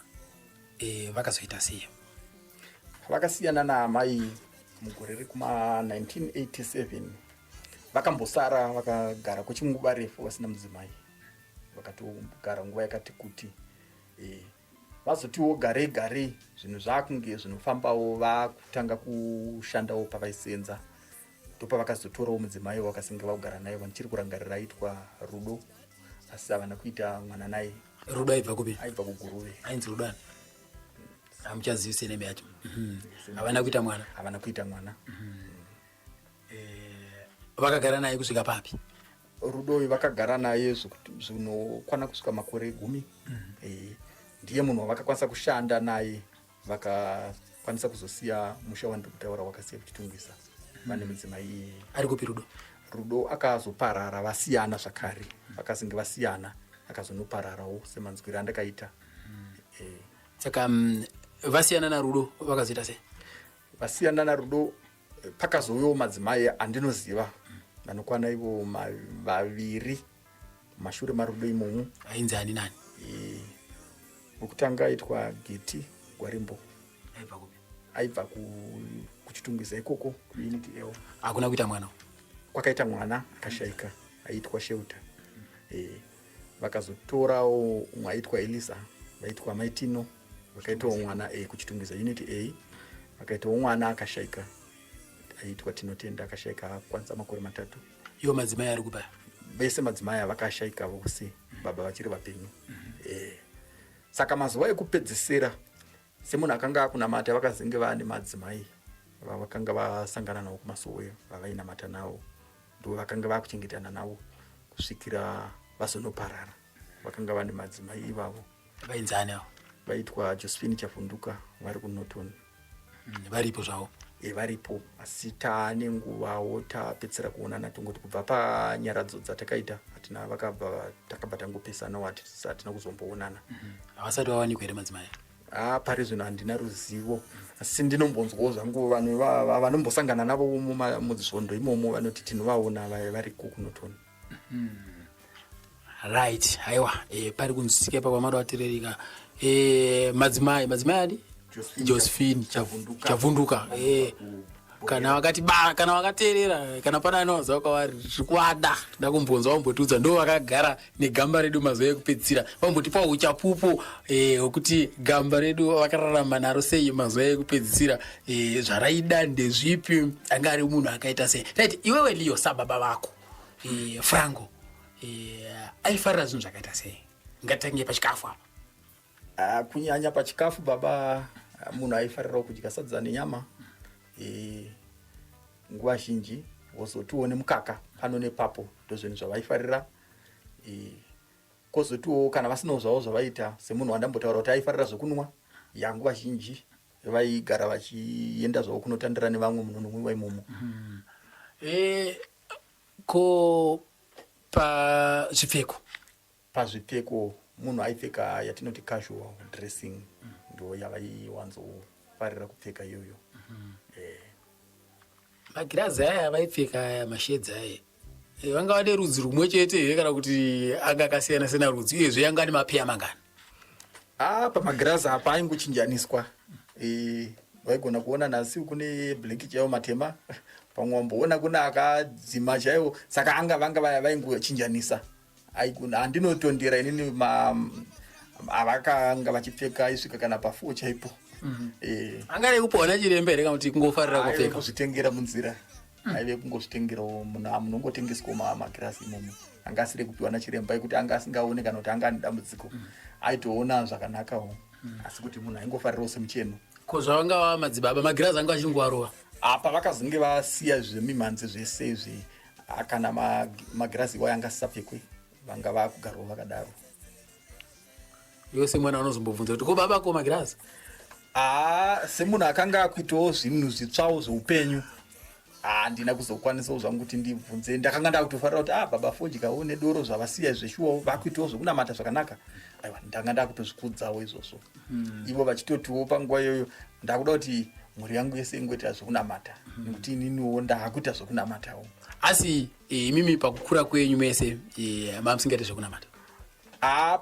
vakazoita sei? Vakasiyana naamai mugore rekuma 1987. Vakambosara vakagara kwechinguva refu vasina mudzimai, vakatogara nguva yakati kuti vazotiwo gare gare zvinhu zvakunge zvinofambawo, vakutanga kushandawo pavaisenza. Ndopavakazotorawo mudzimai wakasinga vakugara naye vanichiri kurangarira aitwa Rudo, asi havana kuita mwana naye. Rudo aibva kupi? Aibva kuGuruve. Ainzi Rudani? Hamuchazivi neme yacho? Havana kuita mwana? Havana kuita mwana. Vakagara naye kusvika papi? Rudo vakagara naye zvinokwana kusvika makore 10. Ndiye munhu wavakakwanisa kushanda naye, vakakwanisa kuzosiya musha wandiri kutaura wakasiya kuchitungwisa. Vane mudzimai. Ari kupi Rudo? Rudo akazoparara, vasiyana zvakare. Vakazinge vasiyana akazonopararawo semanzwiro andakaita. Saka vasiyana naRudo vakazoita sei? Vasiyana naRudo pakazouyawo madzimai andinoziva vanokwana ivo 2 mashure maRudo imomo. Ainzi ani nani? Wokutanga aitwa Geti Gwarimbo. Aibva kupi? Aibva kuchitungwiza ikoko kuUnity A. Hakuna kuita mwana? Kwakaita mwana akashayika aitwa Sheuta. Vakazotorawo umwe aitwa Elisa, vaitwa Maitino, vakaitawo mwana kuchitungwiza Unity A. Vakaitawo mwana akashayika aitwa Tinotenda, akashayika kwanza makore 3. Iwo madzimai ari kupa? Vese madzimai vakashayika vose, baba vachiri vapenyu. Saka mazuva ekupedzisira semunhu akanga akunamata vakazinge vane madzimai vavakanga vasangana nawo kumasowe, vavainamata nawo, ndo vakanga vakuchengetana nawo kusvikira vazonoparara. Vakanga vane madzimai ivavo. Vainzi ani avo? Vaitwa Josephine Chavunduka, vari kuNorton. Varipo zvavo? Varipo, asi taane nguvawo tapedzera kuonana tongoti kubva panyaradzo dzatakaita hatina vakabva takabva tangopesana wati hatina kuzomboonana. Havasati vawanikwa here madzimai? Pari zvino handina ruzivo, asi ndinombonzwawo zvangu vanhu vanombosangana navo muzvondo imomo vanoti tinovaona variko kuNorton. Right, haiwa, pari kunzwisika pamada watirerika. Madzimai adi? Josephine Chavunduka. Kana wakati kana wakateerera, kana pana anoza kwavari zvikwada, ndakumbonzwa wambotudza ndo vakagara negamba redu mazuva ekupedzisira. Vambotipa uchapupu wekuti gamba redu vakararama naro sei mazuva ekupedzisira, zvaraida ndezvipi, anga ari munhu akaita sei. Right, iwewe Leo sababa vako Frango aifarira zvinhu zvakaita sei? Ngatitange pachikafu apa. Kunyanya pachikafu baba munhu aifarirawo kudya sadza nenyama. Nguva zhinji wozotiwo nemukaka pano nepapo ndozvinhu zvavaifarira. Kozotiwo kana vasinawo zvavo zvavaita, semunhu wandambotaura kuti aifarira zvokunwa, nguva zhinji vaigara vachienda zvavo kunotandira nevamwe munonwiwa imomo. Ko pazvipfeko munhu aipfeka yatinoti casual dressing, ndo yavaiwanzofarira kupfeka iyoyo. Magirazi aya vaipfeka mashedzi aya vanga vane rudzi rumwe chete here kana kuti anga akasiyana siyana rudzi, uyezve yanga ane mapeya mangani? Pamagirazi apa aingochinjaniswa. Waigona kuona nhasi kune black chaiwo matema, pamwe wamboona kuna akadzima chaiwo, saka vanga vaingochinjanisa. Handinotondera inini avakanga vachipfeka aisvika kana pa4 chaipo. Angade kupona chirembe here kana kuti kungofarira kupfeka? Aive kuzvitengera munzira, aive kungozvitengerawo munongotengeswawo magirazi imomo. Anga asiri kupiwa nachiremba yekuti anga asingaoni kana kuti anga ane dambudziko, aitoona zvakanakawo, asi kuti munhu aingofarirawo semucheno. Ko zvavanga madzibaba magirazi anga achingoarova? Apa vakazonge vasiya zvemimhanzi zvese izvi, kana magirazi iwayo anga asisapfekwe, vanga vakugarawo vakadaro. Iwe semwana unozombobvunza kuti ko baba ko magirazi? Semunhu akanga akuitawo zvinhu zvitsvawo zveupenyu, handina kuzokwanisawo zvangu kuti ndibvunze. Ndakanga ndakutofarira kuti baba fodyawo nedoro zvavasiya zveshuwawo vakuitawo zvokunamata zvakanaka. Aiwa, ndanga ndakutozvikudzawo izvozvo. Ivo vachitotiwo panguva iyoyo ndakuda kuti mhuri yangu yese ingoita zvokunamata, nekuti ininiwo ndaakuita zvokunamatawo. Asi imimi pakukura kwenyu mese mamusingaite zvokunamata?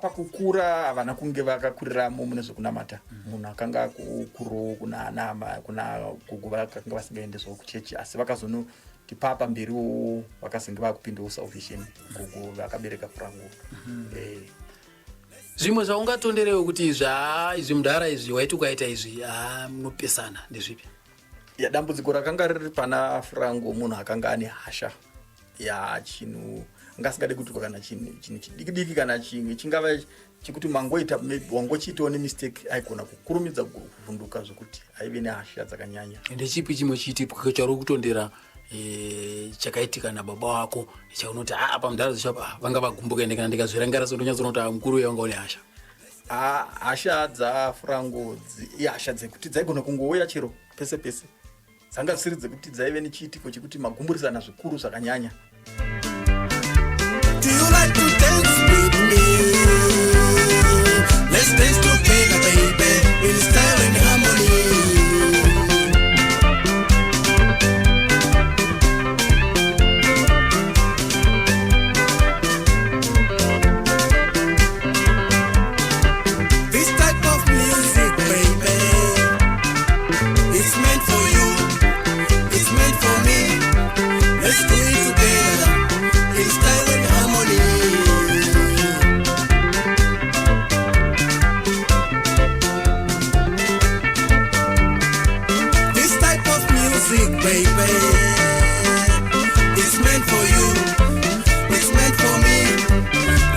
Pakukura havana kunge vakakuriramo mune zvokunamata. Munhu akanga kukuro kuna anama kuna gugu vakanga vasingaendezwawo kuchechi, asi vakazonotipa pamberiwo vakazenge vakupindawo Salvation, gugu vakabereka Frango. Zvimwe zvaungatonderewo kuti izvi mudhara izvi waiti ukaita izvi munopesana ndezvipi? Dambudziko rakanga riri pana Frango, munhu akanga ane hasha chinhu ngasingade kuti kana chinhu chidiki kana chimwe chingava chikuti mangoita wangochiitawo nemistake, aigona kukurumidza kuvhunduka zvokuti aive nehasha dzakanyanya. Ndechipi chimwe chiitiko chari kutondera chakaitika nababa wako chaunoti pamudhara dzishapa vanga vagumbuka ende kana ndikazvirangarira sondonyatsoona kuti mukuru uyo wanga une hasha? Hasha dzaFrango ihasha dzekuti dzaigona kungouya chero pese pese, dzanga dzisiri dzekuti dzaive nechiitiko chekuti magumburisana zvikuru zvakanyanya. Do you like to dance with me? Let's dance together, baby, in style and harmony. This type of music, baby, it's meant for you, it's meant for me. Let's do it together in style and harmony. This type of music, baby, it's meant for you, it's meant for me.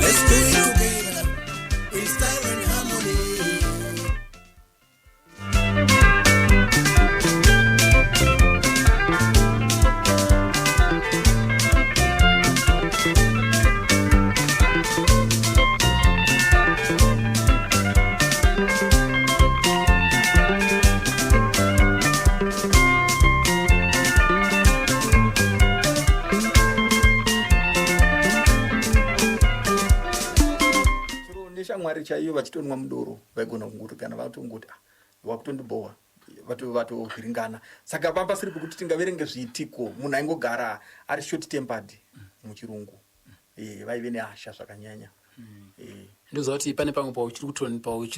Let's do it together in style and harmony. Neshamwari chaiyo vachitonwa mudoro vaigona kungoti kana vatongoti wakutondibhowa vatovhiringana. Saka pamba pasiri pekuti tingaverenge zviitiko, munhu aingogara ari short tempered muchirungu. Vaive nehasha zvakanyanya. Ndoziva kuti pane pamwe pauchiri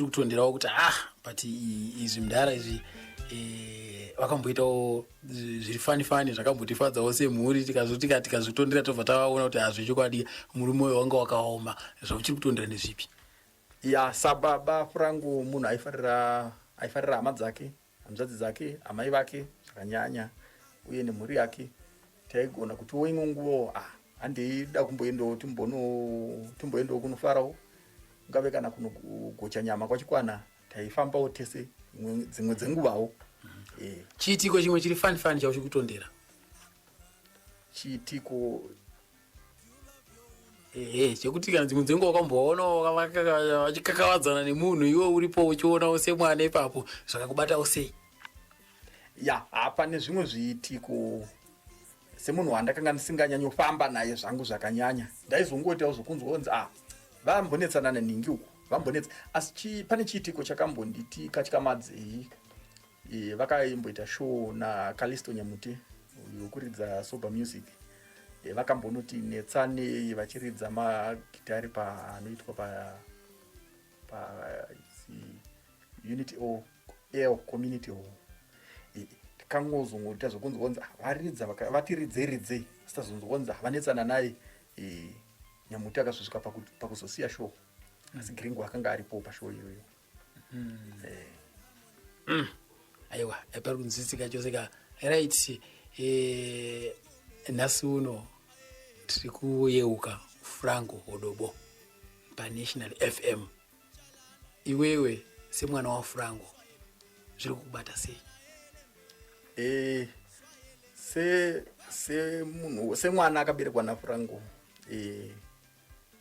kutonderawo kuti but izvi mudhara izvi vakamboitawo zviri fani zvakambotifadzawo semhuri, tikazvitondera tobva tavaona kuti hazvechokwadi murume uyo wanga wakaoma. Zvauchiri kutondera nezvipi? Sababa Frango munhu aifarira hama dzake, hanzvadzi dzake, amai vake zvakanyanya, uye nemhuri yake. Taigona kuti imwe nguva handeida kumboendawo timboendawo kunofarawo, ngave kana kunogocha nyama kwachikwana, taifambawo tese dzimwe dzenguvawo. Chiitiko chimwe chiri fani chauchiri kutondera? chiitiko chekuti kana dzimwe dzenguva wakamboona vachikakavadzana nemunhu iwe uripo uchionawo semwana ipapo zvakakubatawo sei? ya hapane zvimwe zviitiko semunhu wandakanga ndisinganyanyofamba naye zvangu zvakanyanya ndaizongoitawo zvokunzwa kunzi vambonetsana naningi uku vambonetsa asi pane chiitiko chakambonditika chakamadzei vakaimboita show naKalisto Nyamuti yokuridza sober music vakambonoti netsane vachiridza magitari panoitwa pa unity or community hall kangozongoita zvokunzwa varidza vatiridzeridze sitazonzwa vanetsana naye Nyamuti akazosvika pakuzosiya show asi Gringo akanga aripo pashow iyoyo. aiwa pari kunzwisika chose ka right. Nhasi uno tiri kuyeuka Frango Odobo paNational FM. Iwewe semwana wa Frango zviri kukubata sei? semwana akaberekwa naFrango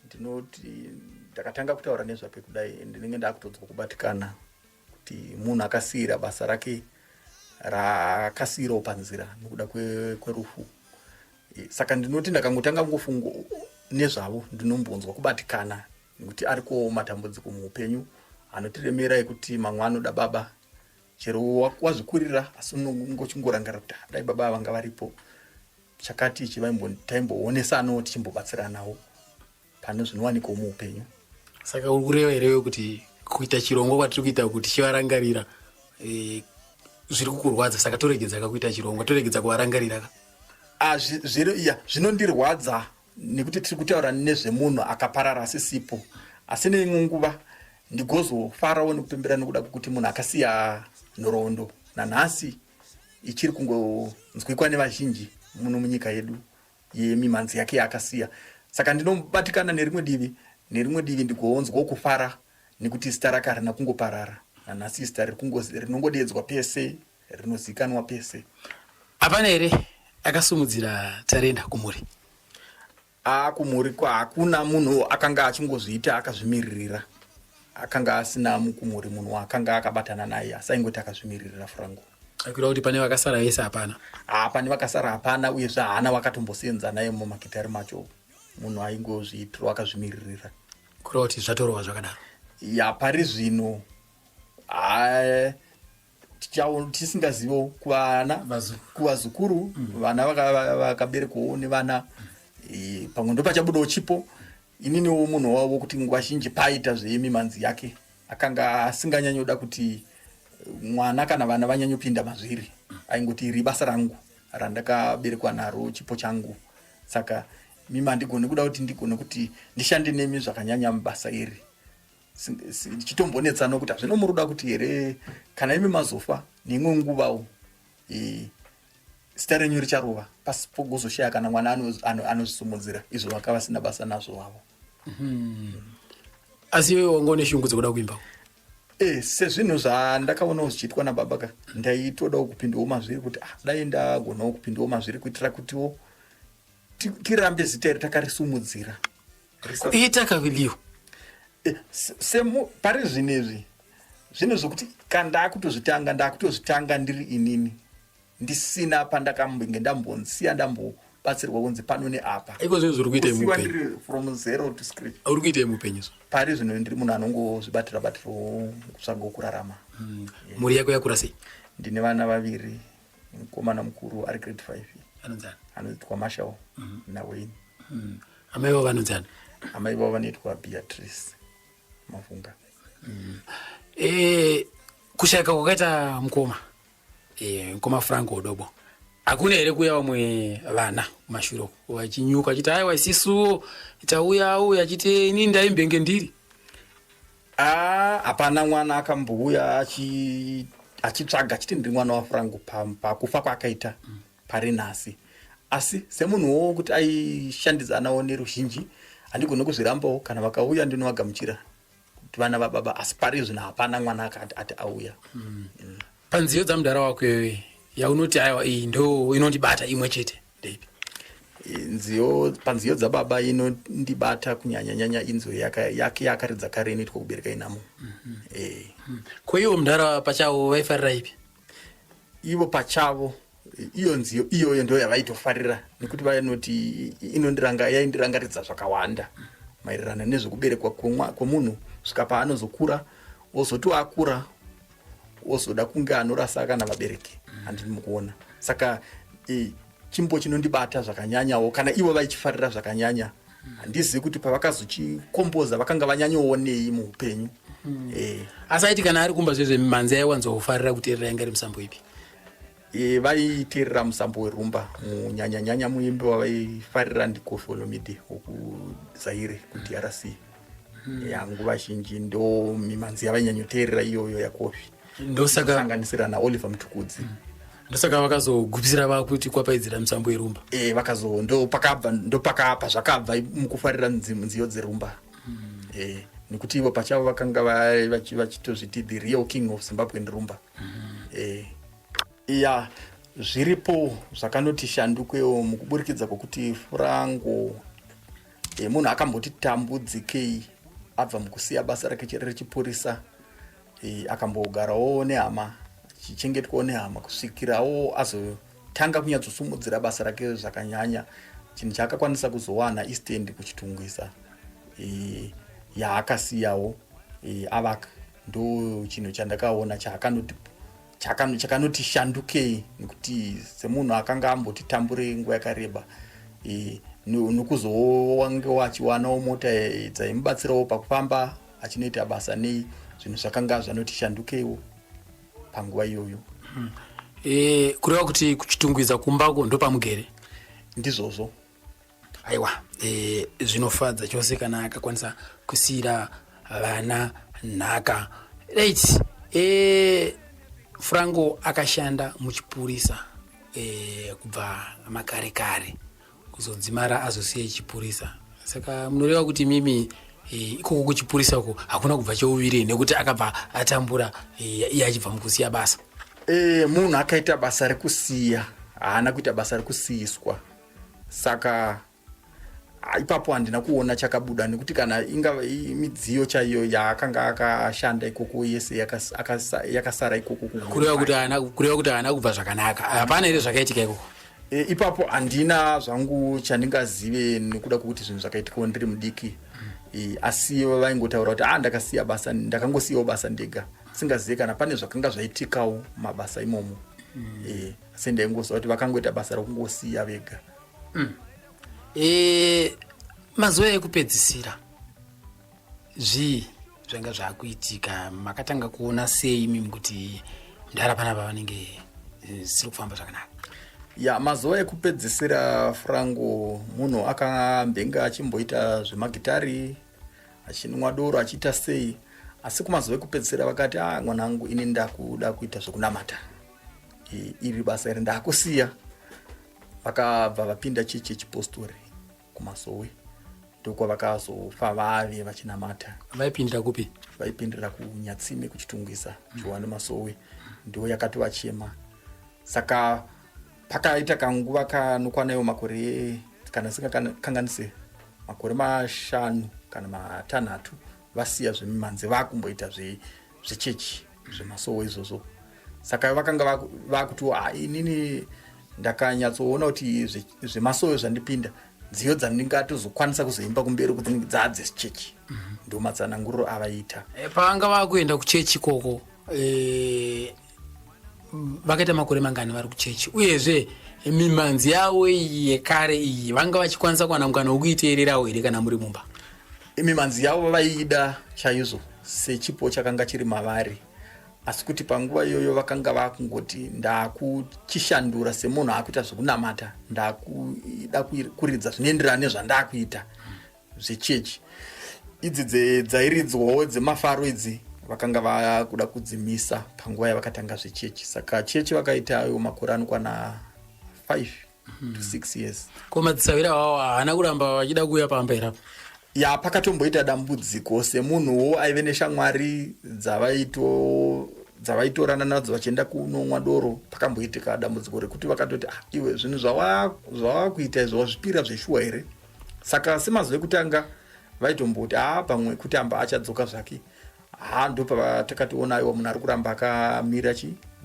ndinoti ndakatanga kutaura nezvape kudai ndinenge ndakutodzwa kubatikana kuti munhu akasiyira basa rake rakasiyirawo panzira nokuda kwerufu. Saka ndinoti ndakangotanga ngofunga nezvavo ndinombonzwa kubatikana nekuti ariko matambudziko muupenyu anotiremera ekuti mamwe anoda baba chero wazvikurira asi unongochingorangara kuti dai baba vanga varipo chakati ichi taimboonesa tichimbobatsiranawo pane zvinowanikwa muupenyu. Saka uri kureva here kuti kuita chirongwa kwatiri kuita kuti chivarangarira zviri kukurwadza, saka toregedza kuita chirongwa, toregedza kuvarangarira zvinondirwadza nekuti tiri kutaura nezvemunhu akaparara asisipo, asi neimwe nguva ndigozofarawo nekupembera nekuda kwokuti munhu akasiya nhoroondo nanhasi ichiri kungonzwikwa nevazhinji muno munyika yedu yemimhanzi yake yaakasiya. Saka ndinobatikana nerimwe divi ndigonzwawo kufara nekuti zita rake harina kungoparara nanhasi zita rinongodedzwa pese, rinozikanwa pese. Hapana here akasumudzira Tarenda kumuri? Kumuri hakuna munhu akanga achingozviita akazvimiririra, akanga asina mukumuri munhu akanga akabatana naye asi aingoti akazvimiririra Frango. Akureva kuti pane vakasara vese hapana? Pane vakasara hapana, uyezve haana wakatombosenza naye mumakitari macho, munhu aingozviitira akazvimiririra. Kureva kuti zvatorwa zvakadaro? Pari zvino tisingazivo kuvazukuru vana vakaberekwawo nevana pamwe ndo pachabudawo chipo. Ininiwo munhu wavo kuti nguva zhinji paita zvemimhanzi yake akanga asinganyanyoda kuti mwana kana vana vanyanyopinda mazviri, aingoti iri basa rangu randakaberekwa naro, chipo changu. Saka mimi handigoni kuda kuti ndigone kuti ndishande nemi zvakanyanya mubasa iri. Ndichitombonetsana kuti zvinomuruda kuti here kana imi mazofa neimwe nguvawo zita renyu richarova pasi pogozoshaya kana mwana anozvisimudzira izvo vakava vasina basa nazvo vavo. Asi iwe wanga une shungu dzokuda kuimbawo? Sezvinhu zvandakaonawo zvichiitwa nababa ndaitodawo kupindawo mazviri kuti dai ndagonawo kupindawo mazviri kuitira kutiwo tirambe zita iri takarisumudzira. Takaviliwa pari zvinezvi zvokuti ndakutozvitanga ndiri inini ndisina pandakambenge ndambonsiya ndambobatsirwa kunzi pano neapa. Iko zvinhu zviri kuita mupenyu from zero to script. Uri kuita mupenyu pari zvino ndiri munhu anongozvibatira kutsvaga kurarama. Mhuri yako yakura sei? Ndine vana vaviri, mukomana mukuru ari grade 5 anonzana anoitwa Marshall naWayne. Amai vavo vanonzana? Amai vavo vanoitwa Beatrice Mavunga. Kushayika kwakaita mukoma Frango Odobo, hakuna here kuya vamwe vana kumashure vachinyuka achiti aiwa isisu tauya achiti ini ndaimbenge ndiri? Hapana mwana akambouya achitsvaga achiti ndiri mwana waFrango pakufa kwakaita pari nhasi. Asi semunhuwo kuti aishandidzanawo neruzhinji handigoni kuzvirambawo, kana vakauya ndinovagamuchira kuti vana vababa, asi pari zvino hapana mwana akati auya. Panziyo dzamudara wako iwewe yaunoti aiwa iyi ndo inondibata imwe chete ndeipi? panziyo dzababa inondibata kunyanyanyanya inzwi yake yakaridza kare inoitwa kubereka inamo. Kwaiwo mundara pachavo vaifarira ipi? Ivo pachavo iyo nziyo iyoyo ndo yavaitofarira nekuti vainoti yaindirangaridza zvakawanda maererano nezvekuberekwa kwomunhu svika paanozokura ozoti akura ozoda kunge anorasa kana vabereki handini mukuona. Saka chimbo chinondibata zvakanyanyawo kana ivo vaichifarira zvakanyanya. Handizivi kuti pavakazochikomboza vakanga vanyanyoonei muupenyu. Asaiti kana ari kumba zvezvemimanzi aiwanzofarira kuteerera yanga iri musambo ipi? Vaiteerera musambo werumba munyanyanyanya muimbi wavaifarira ndiKofi Olomide wokuZaire kuDRC. Nguva zhinji ndo mimanzi yavainyanyoteerera iyoyo yaKofi ndosanganisira naOliver Mutukudzi. Ndosaka vakazogupisira vakuti kwapaidzira musambo werumba. Ndo pakabva zvakabva mukufarira nziyo dzerumba. Nekuti ivo pachavo vakanga vachitozviti the real king of Zimbabwe ndirumba. Zviripo zvakanoti shandukwewo mukuburikidza kwokuti Frango munhu akamboti tambudzikei abva mukusiya basa rake rechipurisa akambogarawo nehama chichengetwawo nehama kusvikirawo azotanga kunyatsosumudzira basa rake zvakanyanya. Chinhu chaakakwanisa kuzowana East End kuchitungwisa yaakasiyawo avaka. Ndo chinhu chandakaona chakanoti shandukei nekuti semunhu akanga amboti tambure nguva yakareba nokuzovange achiwanawo mota dzaimubatsirawo pakufamba achinoita basa nei zvinhu zvakanga zvanoti shandukeiwo panguva iyoyo. Kureva kuti kuchitungwiza kumbako ndo pamugere ndizvozvo. Aiwa, zvinofadza chose kana akakwanisa kusiyira vana nhaka. Right. Frango akashanda muchipurisa kubva makare kare kuzodzimara azosiya chipurisa. Saka munoreva kuti mimi ikoko kuchipurisa uko hakuna kubva cheuviri nekuti akabva atambura iye achibva mukusiya basa. Munhu akaita basa rekusiya haana kuita basa rekusiyiswa. Saka ipapo handina kuona chakabuda nekuti kana ingava midziyo chaiyo yaakanga akashanda ikoko yese yakasara ikoko. Kureva kuti haana kubva zvakanaka. Hapana here zvakaitika ikoko? Ipapo handina zvangu chandingazive nekuda kwokuti zvinhu zvakaitikawo ndiri mudiki. Asi vaingotaura kuti ndakasiya basa, ndakangosiyawo basa ndega singazive kana pane zvakanga zvaitikawo mabasa imomo. Asi ndaingoziva kuti vakangoita basa rokungosiya vega. Mazuva ekupedzisira zvanga zvakuitika makatanga kuona sei mimi kuti ndara panapa vanenge zvisiri kufamba zvakanaka? Mazuva ekupedzisira Frango munhu akambenga achimboita zvemagitari achinwa doro achiita sei, asi kumazuva ekupedzisira vakati mwanangu ini ndakuda kuita zvokunamata, iri basa iri ndakusiya. Vakabva vapinda chechi yechipostori kumasowe ndokwa vakazofa vave vachinamata. Vaipindira kupi? Vaipindira kuNyatsime kuchitungwisa Joani Masowe, ndo yakati vachema. Saka pakaita kanguva kanokwaneyo makore kana singakanganise makore 5 kana 6 vasiya zvemimanzi vakumboita zvechechi zvemasowe izvozvo. Saka vakanga vakuti inini ndakanyatsoona kuti zvemasowe zvandipinda nziyo dzandingatozokwanisa kuzoimba kumberi kuti dzadze chechi. Ndo matsananguriro avaita. Pavanga vakuenda kuchechi koko vakaita makore mangani vari kuchechi, uyezve mimanzi yavo yekare iyi vanga vachikwanisa kuwana mukana wekuiteererawo here kana muri mumba? Mimanzi yavo vaiida chaizvo sechipo chakanga chiri mavari, asi kuti panguva iyoyo vakanga vakungoti ndakuchishandura semunhu akuita zvokunamata, ndakuda kuridza zvinoenderana nezvandakuita zvechechi. Idzi dzairidzwawo dzemafaro idzi vakanga vakuda kudzimisa panguva yavakatanga zvechechi. Saka chechi vakaitayo makore anokwana 5 to 6 years. Ko madzisavira wavo haana kuramba vachida kuuya pamba irapo? Pakatomboita dambudziko semunhuwo aive neshamwari dzavaito dzavaitorana nadzo vachienda kunomwa doro pakamboitika dambudziko rekuti vakatoti iwe zvinhu zvavakuita izvo wazvipira zveshuwa here. Saka semazuva ekutanga vaitomboti pamwe kuti amba achadzoka zvake. Ndopatakationa aiwa munhu ari kuramba akamira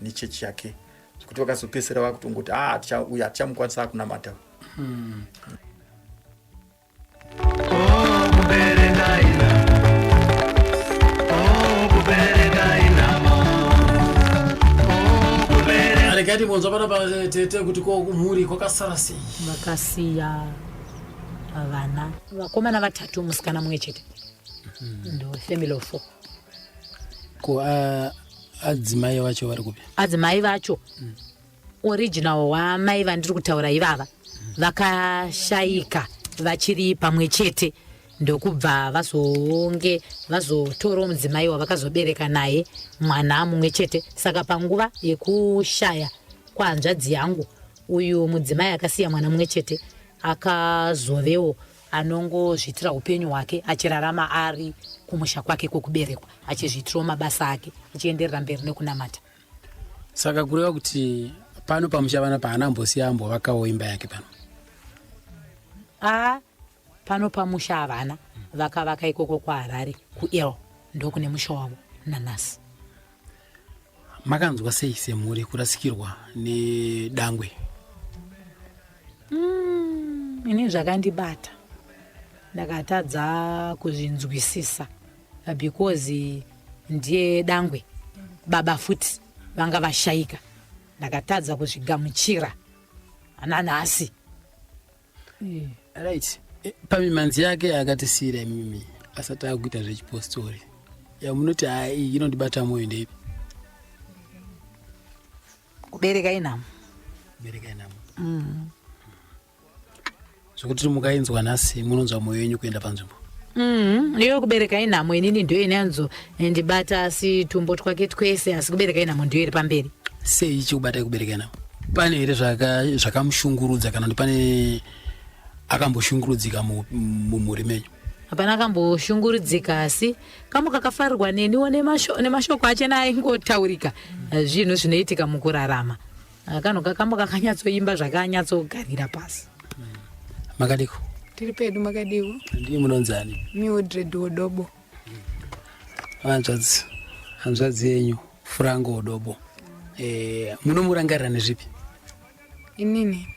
nechechi yake zvekuti vakazopedzisira vakutongoti uyu hatichamukwanisa kunamata. Arekati monzo pana patete kuti kumhuri kwakasara sei? Vakasiya vana vakomana 3 musikana mumwe chete. Ndo family of 4. Ko adzimai vacho vari kupi? Adzimai vacho original wamai vandiri kutaura ivava vakashayika vachiri pamwe chete ndokubva vazotora mudzimai wavakazobereka naye mwana mumwe chete. Saka panguva yekushaya kwahanzvadzi yangu uyu mudzimai akasiya mwana mumwe chete akazovewo anongozvitira upenyu hwake achirarama ari kumusha kwake kwokuberekwa achizvitirawo mabasa ake achienderera mberi nekunamata. Saka kureva kuti pano pamusha vana paanambosiya ambovakawo imba yake pano? Pano pamusha havana vakavaka ikoko kwaHarare kuEl ndokune musha wavo nanasi. Makanzwa sei semhuri kurasikirwa nedangwe? Ini zvakandibata ndakatadza kuzvinzwisisa because ndiye dangwe baba futi vanga vashayika ndakatadza kuzvigamuchira nanhasi. Right. Pamimanzi yake akatisiyira mimi asati akuita zvechipostori yamunoti inondibata moyo ndeipi? Kubereka inhamo. Zvokuti mukainzwa nhasi munonzwa moyo wenyu kuenda panzvimbo? Iyo kubereka inhamo inini ndiyo inanzo ndibata asi tumbo twake twese, asi kubereka inhamo ndiyo iri pamberi. Sei ichikubatai kubereka inhamo? Pane here zvakamushungurudza kana kuti pane akamboshungurudzika mumhuri menyu? Hapana akamboshungurudzika, asi kamu kakafarirwa neniwo nemashoko achena aingotaurika zvinhu zvinoitika mukurarama. Kanhu kakambo kakanyatsoimba zvakanyatsogarira pasi. Makadiko? Tiri pedu Makadiko. Ndii munonzani? Mildred Odobo. Hanzvadzi yenyu Frango Odobo. Munomurangarira nezvipi? Inini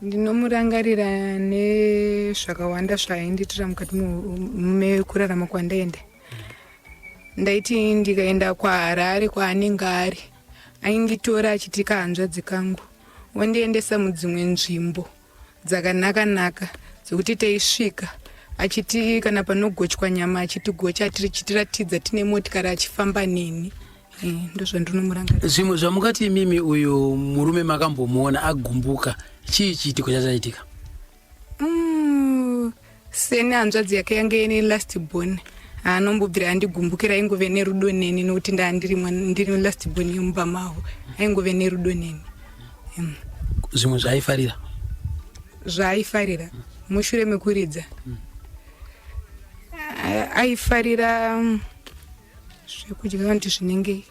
ndinomurangarira nezvakawanda zvainditira mukati mekurarama kwandaenda. Ndaiti ndikaenda kwaHarare kwaanenge ari ainditora achiti kahanzvadzi kangu wandiendesa mudzimwe nzvimbo dzakanaka dzekuti taisvika achiti kana panogochwa nyama achitigocha chitiratidza tine motikari achifamba neni. Ndozvandinomurangarira. Zvimwe zvamukati imimi uyu murume makambomuona agumbuka chii chiitiko chachaitika? Sene hanzvadzi yake yange ine last born anombobvira andigumbukira aingove nerudo neni nokuti ndiri last born yemumba mavo aingove nerudo neni. Zvimwe zvaaifarira mushure mekuridza aifarira zvekudya kuti zvinenge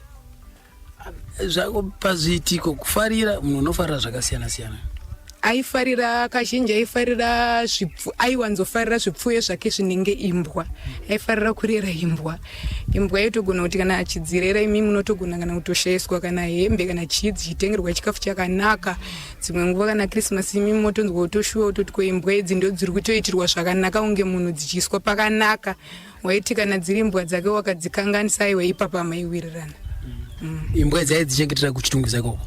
zvako pazviitiko kufarira munhu unofarira zvakasiyana siyana. Aifarira kazhinji aifarira aiwanzofarira zvipfuyo zvake zvinenge imbwa. Aifarira kurera imbwa yaitogona kuti kana achidzirera imi munotogona kana kutoshayiswa kana hembe kana chidzi chitengerwa chikafu chakanaka. Dzimwe nguva kana Christmas imi motonzwa kutoshuwa kutoti imbwa idzi ndio dziri kutoitirwa zvakanaka unge munhu dzichiswa pakanaka. Waiti kana dziri imbwa dzake wakadzikanganisa aiwa ipapa maiwirirana. Imbwa idzi aidzichengetera kuchitungwiza koko?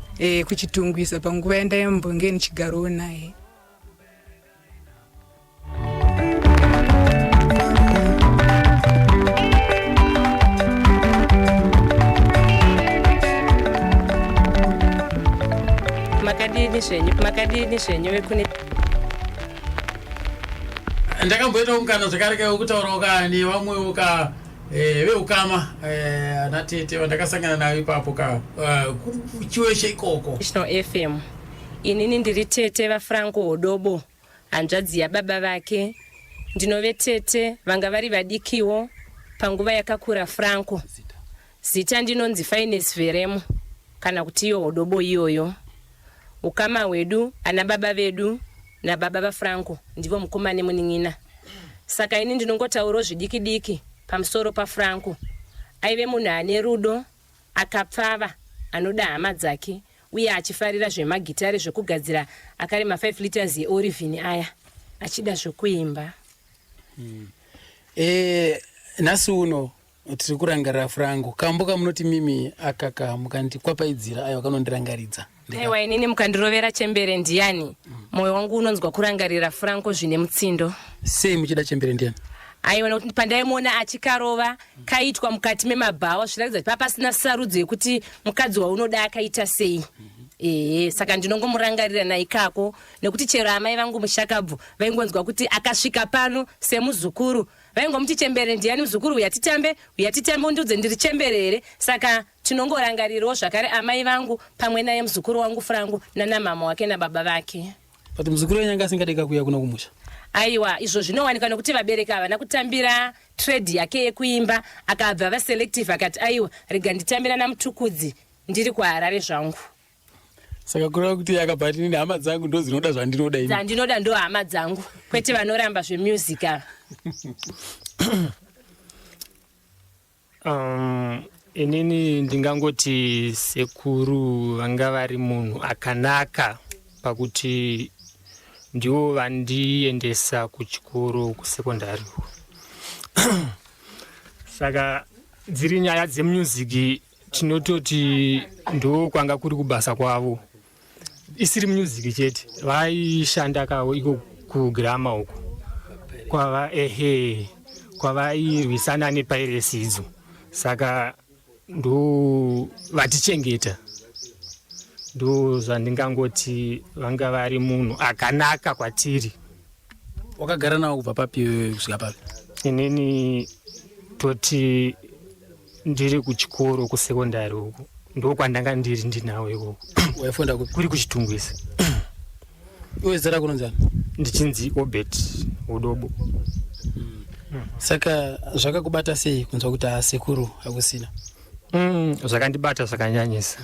Kuchitungwisa panguva yandaimbonge nichigarowo naye. Makadini zvenyu vekune ndakamboita ungano zvakarekewo kutaurawo kani vamwewo veukama anatete vandakasangana nayo ipapo chiweshe ikoko National FM. Inini ndiri tete vaFrango Odobo, hanzvadzi yababa vake. Ndinove tete vanga vari vadikiwo panguva yakakura Franco. Zita ndinonzi Finest Veremo kana kuti iyo Odobo iyoyo. Ukama wedu ana baba vedu na baba ba Franco ndivo mukomane muning'ina. Saka ini ndinongotaura zvidiki pamusoro pa Franco. Aive munhu ane rudo, akapfava, anoda hama dzake uye achifarira zvemagitare zvekugadzira akarema 5 liters yeOrivin aya achida zvokuimba. Nhasi uno tiri kurangarira Franco. Kamboka munoti mimi akaka mukandikwapayidzira ayo kanondirangaridza. Aiwa inini mukandirovera chembere ndiani? Moyo wangu unonzwa kurangarira Franco zvine mutsindo. Sei muchida chembere ndiani? Aiwa nokuti pandaimuona achikarova kaitwa mukati memabhawa zviratidza kuti papasina sarudzo yekuti mukadzi waunoda akaita sei. Saka ndinongomurangarira naikako nekuti chero amai vangu mushakabvu vaingonzwa kuti akasvika pano semuzukuru vaingomuti chembere ndiani muzukuru uyatitambe ndudze ndiri chembere here. Saka tinongorangarirawo zvakare amai vangu pamwe naye muzukuru wangu Franco nana mama wake nababa vake. But muzukuru wenyu angasingadeka kuuya kuno kumusha? Aiwa izvo zvinowanika nokuti vabereki havana kutambira trade yake yekuimba akabva vaselective akati aiwa rega nditambira namutukudzi ndiri kuHarare zvangu. Saka kureva kuti akabati nini hama dzangu ndo dzinoda zvandinoda ini. Dzandinoda ndo hama dzangu kwete vanoramba zvemusic. Inini ndingangoti sekuru vanga vari munhu akanaka pakuti ndiwo vandiendesa kuchikoro kusekondari. Saka dziri nyaya dzemusic tinototi ndo kwanga kuri kubasa kwavo. Isiri music chete vaishanda kawo iko kugrama uko kwavairwisana nepiracy idzo. Saka ndo vatichengeta, ndo zvandingangoti vanga vari munhu akanaka kwatiri. Wakagara nawo kubva papi kusvika papi? Inini toti ndiri kuchikoro kusekondari uko ndo kwandanga ndiri ndinawo ikoko. Waifunda kuri kuchitungwisa. Iwe zera rako rinonzi? Ndichinzi Obert Odobo. Saka zvakakubata sei kunzwa kuti sekuru hakusina? Zvakandibata zvakanyanyisa.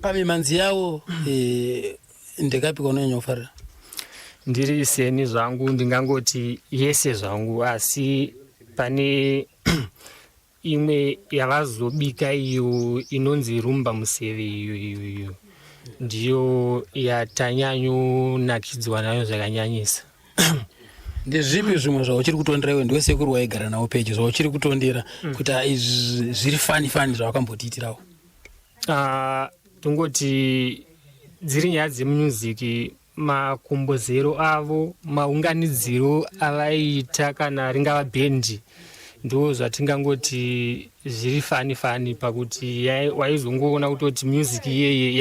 Pamimanzi yawo ndekapi kwaunonyanya kufarira? Ndiri seni zvangu ndingangoti yese zvangu, asi pane imwe yavazobika iyo inonzi rumba museve iyo ndiyo yatanyanyonakidzwa nayo zvakanyanyisa. Ndezvipi zvimwe zvauchiri kutondera iwe ndiwe sekuru waigara nawo peji zvauchiri kutondera kuti izvi zviri fani zvavakambotiitirawo? Tongoti dziri nyaya dzemusic, makombozero avo, maunganidziro avaiita kana ringava bhendi ndo zvatingangoti zviri fani pakuti waizongoona kutoti music iyeye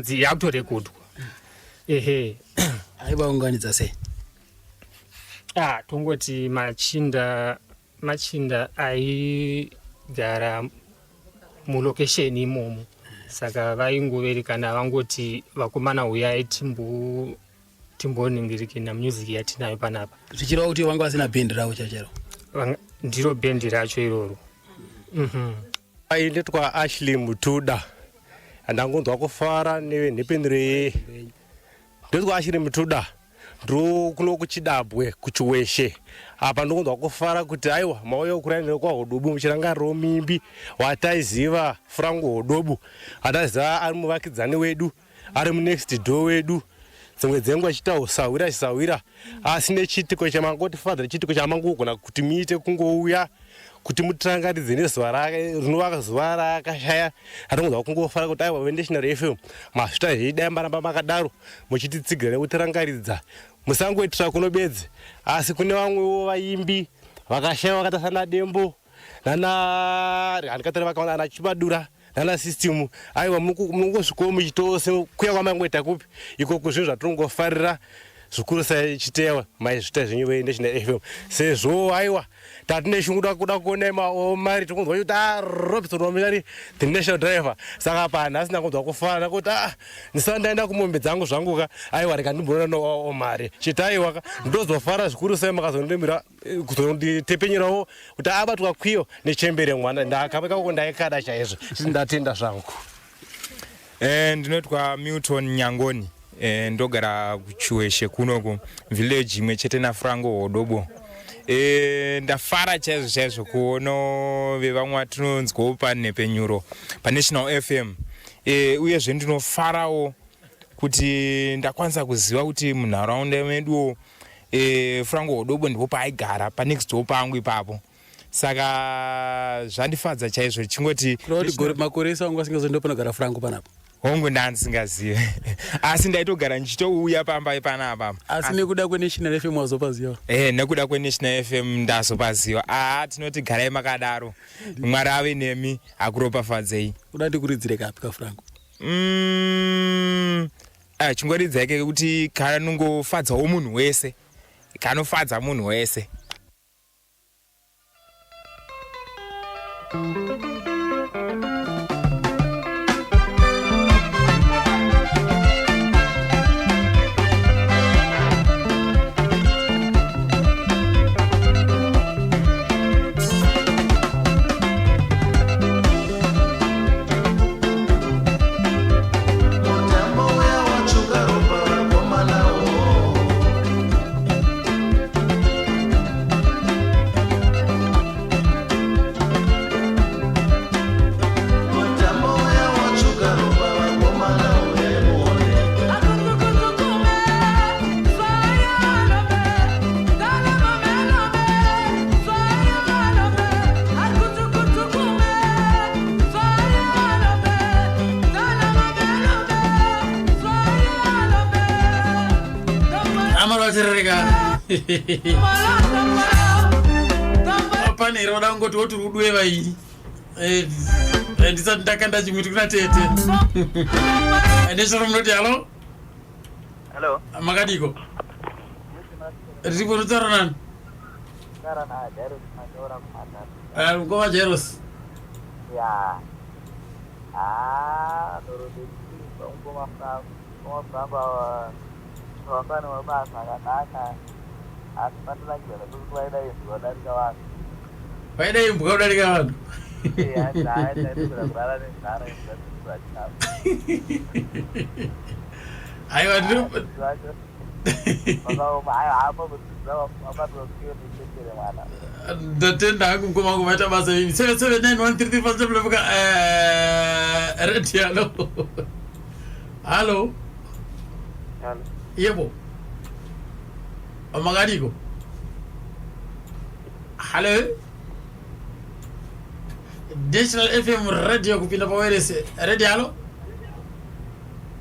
yakutorekodwa. Aivaunganidza sei? Tongoti machinda aigara mulokesheni imomo. Saka vaingoverekana vangoti vakomana uyai timboningirike namusic yatinayo panapa. Zvichireva kuti vanga vasina bhendi ravo chachero? Ndiro bhendi racho iroro. Aindetwa Ashley Mutuda andangonzwa kufara nevenhependere ndotwa Ashley Mutuda ndo kuno kuchidabwe kuchiweshe apa ndongonzwa kufara kuti aiwa mauya kuranira kwa Odobo muchirangariro mimbi wataiziva Franco Odobo ataziva ari muvakidzani wedu ari munext door wedu dzimwe dzengu achitausaura asi nechitiko chamangoti father chitiko chamangogona kuti miite kungouya kuti mutirangaridze nezuva rake rinova zuva rakashaya. Atongonzwa kungofara kuti aiwa veNational FM masvita zveidai maramba makadaro muchititsigira nekutirangaridza musangoitira kuno bedzi asi kune vamwewo vaimbi vakashaya vakata sana Dembo handikatari vakaona ana Chibadura nana System. Aiwa mungosvikawo muchitose kuya kwamangoita kupi ikoko zvinhu zvatongofarira zvikuru sei chitewa maizvita zvenyu veNational FM sezvo aiwa tatine shunguda kuda kuona mari tokunzwa kuti Robinson Wamilari the national driver saka pana asina kunzwa kufana kuti ndisandaenda kumombe dzangu zvanguka aiwa reka ndimboona Omari chitaiwa ndozofara zvikuru sei makazondimira kuzonditepenyirawo kuti abatwa kwiyo nechembere mwana ndakapeka kuti ndaikada chaizvo ndatenda zvangu. Ndinotwa Milton Nyangoni ndogara kuChiweshe kunoko village imwe chete naFrango Odobo. Ndafara chaizvo kuona vevamwe tinonzwawo paNepenyuro paNational FM. Uyezve ndinofarawo kuti ndakwanisa kuziva kuti munharaunda meduwo Frango Odobo ndipo paaigara panext door pangu ipapo. Saka zvandifadza chaizvo chingoti makore esa wangu asingazondopana Frango panapo. Hongu ndandisingazive asi ndaitogara ndichitouya pamba panapa asi nekuda kweNational FM wazopaziva. Nekuda kweNational FM ndazopaziva. Tinoti garai makadaro Mwari ave nemi akuropafadzei. Kuda ndikuridzire kapi kaFrango? Chingoridzai ke kuti kanongofadzawo munhu wese kanofadza munhu wese. Pane roda ngoti woti rudwe vairi. Ndisati ndakanda chimuti kuna tete. Ndesoro munoti halo? Hello. Makadiko. Ripo rutaro nani? Karana Jairus Majora kumatatu. Ngoma Jairus. Ya. Dorodi ngoma Frango Wapana mabasa kanaka asipatula kile kuwaida hizo ndani kwa watu. Waida hiyo mbona ndani kwa watu? Ayo ndio. Ndatenda hangu ngoma ngomata basa hivi. 7791335 vuka radio. Hello. Hello. Yebo. Amagadiko. Hello. National FM radio kupinda pawerese. Radio halo.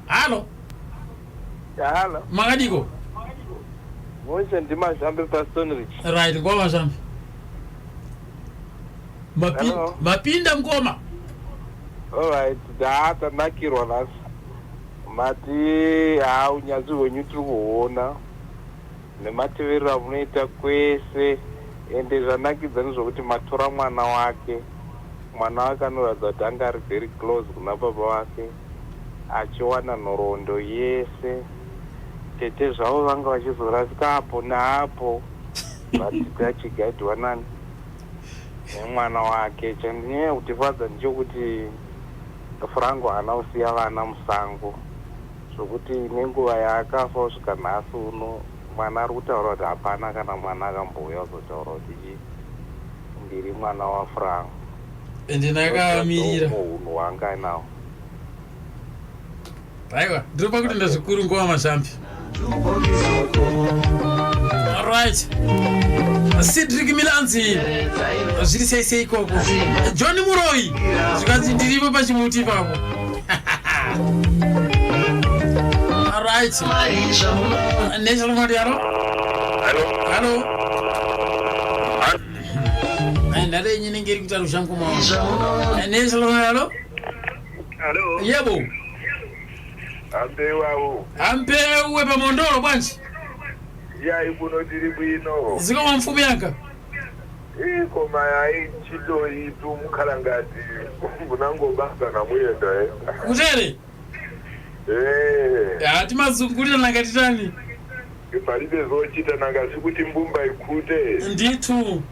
Halo. Ya halo. Magadiko. Mwisho ndima jambe pa Stonebridge. Right, ngoma jambe. Mapinda ngoma. Alright, data nakirwa nasi. Mati unyazi wenyu tiri kuona nemateverero munoita kwese ende zvanakidza nezvokuti matora mwana wake anoratidza kuti anga ari very close kuna baba wake achiwana nhoroondo yese tete zvavo vanga vachizorasika apo naapo vadzidzi achigaidhwa nani nemwana wake. Chandinyaya kutifadza ndechekuti Frango haana kusiya vana musango zvokuti nenguva yaakafa kusvika nhasi uno mwana ari kutaura kuti hapana kana mwana akambouya kuzotaura kuti ndiri mwana waFrango ende ndakamirira unhu hwanga ainawo. Aiwa, ndiri pakuti ndazvikuru ngoma mazhambi. Alright. Cedric Milanzi. Zviri sei ikoko. John Muroi. Zvikanzi ndiripo pachimuti ipapo. Alright. National Radio. Hello. Ndare nyine ngeri kuti arushangu mawa. National Radio. Hello. Yebo. Ampewawo. Ampewe pa Mondoro bwanji. yai kuno tiri bwino zikoma mfumu yanga koma yai ntchito itu mukhala ngati munangobasa namuyenda kutere timazungulira nangati tani palibe zochita nanga sikuti mbumba ikhute ndithu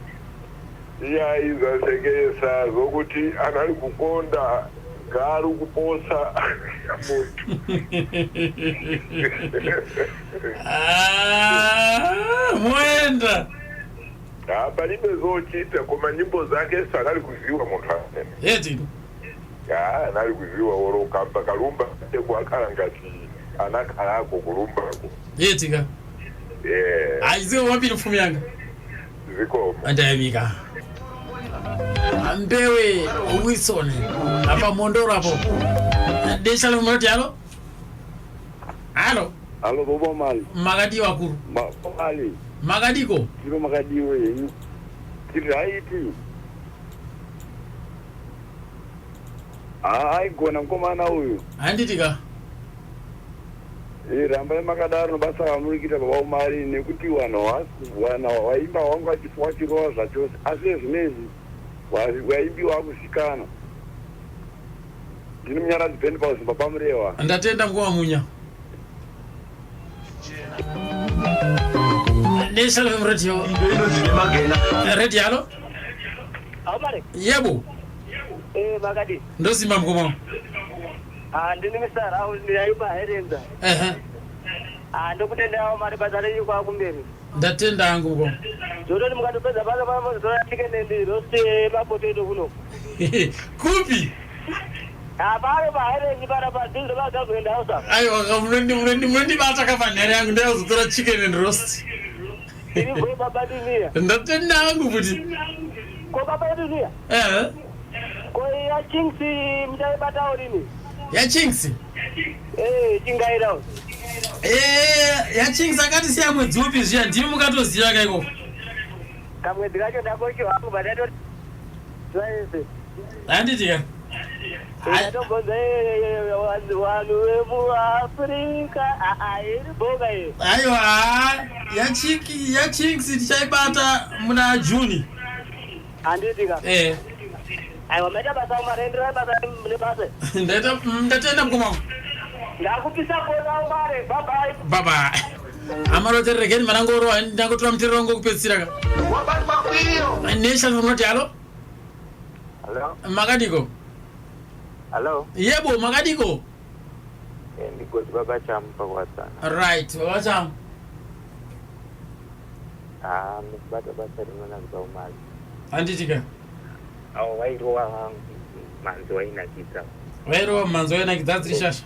yai zasekesa zokuti anali kukonda galu kuposa muntu mwenda palibe zochita koma nyimbo zake sanali kuziwa muntu amene eti anali kuziwa orokamba kalumba kwakhala ngati anakhalako kulumbako yetika ziko wapili mfumu yanga zikoma andayamika ambewe Wilson apa mondoro apo desha lo moti alo bobo mali magadi wakuru mali magadiko ibo magadi we tiraiti ai gona ngomana uyu anditika ramba makadaro basa ramurikita baba umari nekuti wana waimba wangu achifua chirowa zvachose asi zvinezvi waimbiwa kusikana ndini munyaradzi bhendi pauzimba pamurewa ndatenda nguva munya National Radio Radio alo yebo magadi ndozimba mkomo ndini misara au ndiyaipa herenza ndokutenda mari bazare yuko kumberi ndatenda angu mkomo zototi mukatopedza paka pamozora chicken ndi roast mapotato kuno kupi pale paherenzi para padhindo vagavenda house aiwa munondi bata kafanhare yangu ndayozotora chicken and roast iri babadiniya ndatenda angu kuti ko babadiniya ko ya Kings mtaibata urini ya Kings chingaira ya Kings akati siya mwedzi upi zviya ndimi mukatoziva kaiko kamwedzi kacho ndakocho hangu badato zvaese handitika atobonza vanhu vemuafrica iri boga iyo aiwa ya Kings tichaibata muna Juni handitika aiwa maita basa umarendera basa nebasa ndatenda mkomangu ndakupisa kona ungare babai baba amaroterekeni manangorowa ndangotora muterero wangu kupedzisira wabatwa kwiyo nation unoti alo makadiko yebo makadiko ndikozi baba chamu pakuwadzana right baba chamu mukubata basa rinonakidza umali handitika awo wairowa manzi wainakidza manzi wainakidza dziri shasha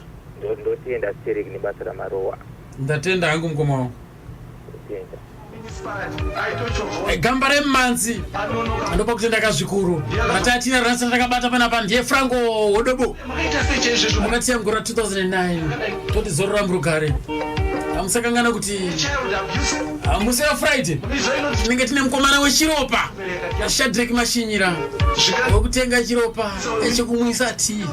ndotenda sitereki nebasa ramarowa ndatenda hangu mukoma wangu gamba remanzi ndopa kutendaka zvikuru matatina rasa ndakabata panapa ndiye Franco Odobo akatiya mugora 2009 toti zoro ramurugare amusakangana kuti musi waFriday tinenge tine mukomana wechiropa Shadrack Mashinyira wekutenga chiropa echekumwisa tii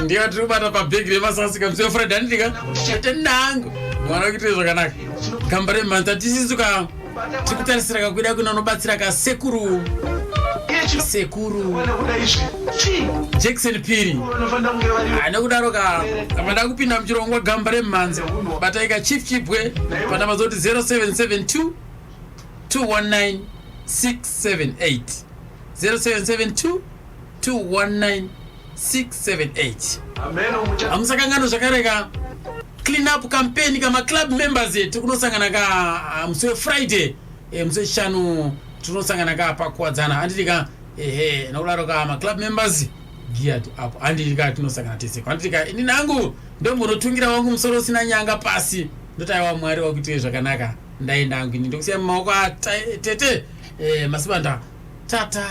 ndiyo tiri kubata pabhegi remasasika musi waFriday handitika tendangu mwana wekuite zvakanaka gamba remanzi atisisuka tikutarisira kakuida kuna unobatsira kasekuru Jackson Piri anekudaro kamada kupinda muchirongwa gamba remhanzi bataika Chief Chibwe panamba zoti 0772 219 678 0772 219 678 amusakangano zvakareka clean up campaign kama club members yetu kunosangana ka musi weFriday musi wechishanu tinosangana ka pakuwadzana handitika nakudaro ka ma club members geared up handitika tinosangana tese handitika ini nangu ndombonotungira wangu musoro usina nyanga pasi ndotaiwa Mwari wakuite zvakanaka ndaenda hangu ini ndokusiya mumaoko atete masibanda tata.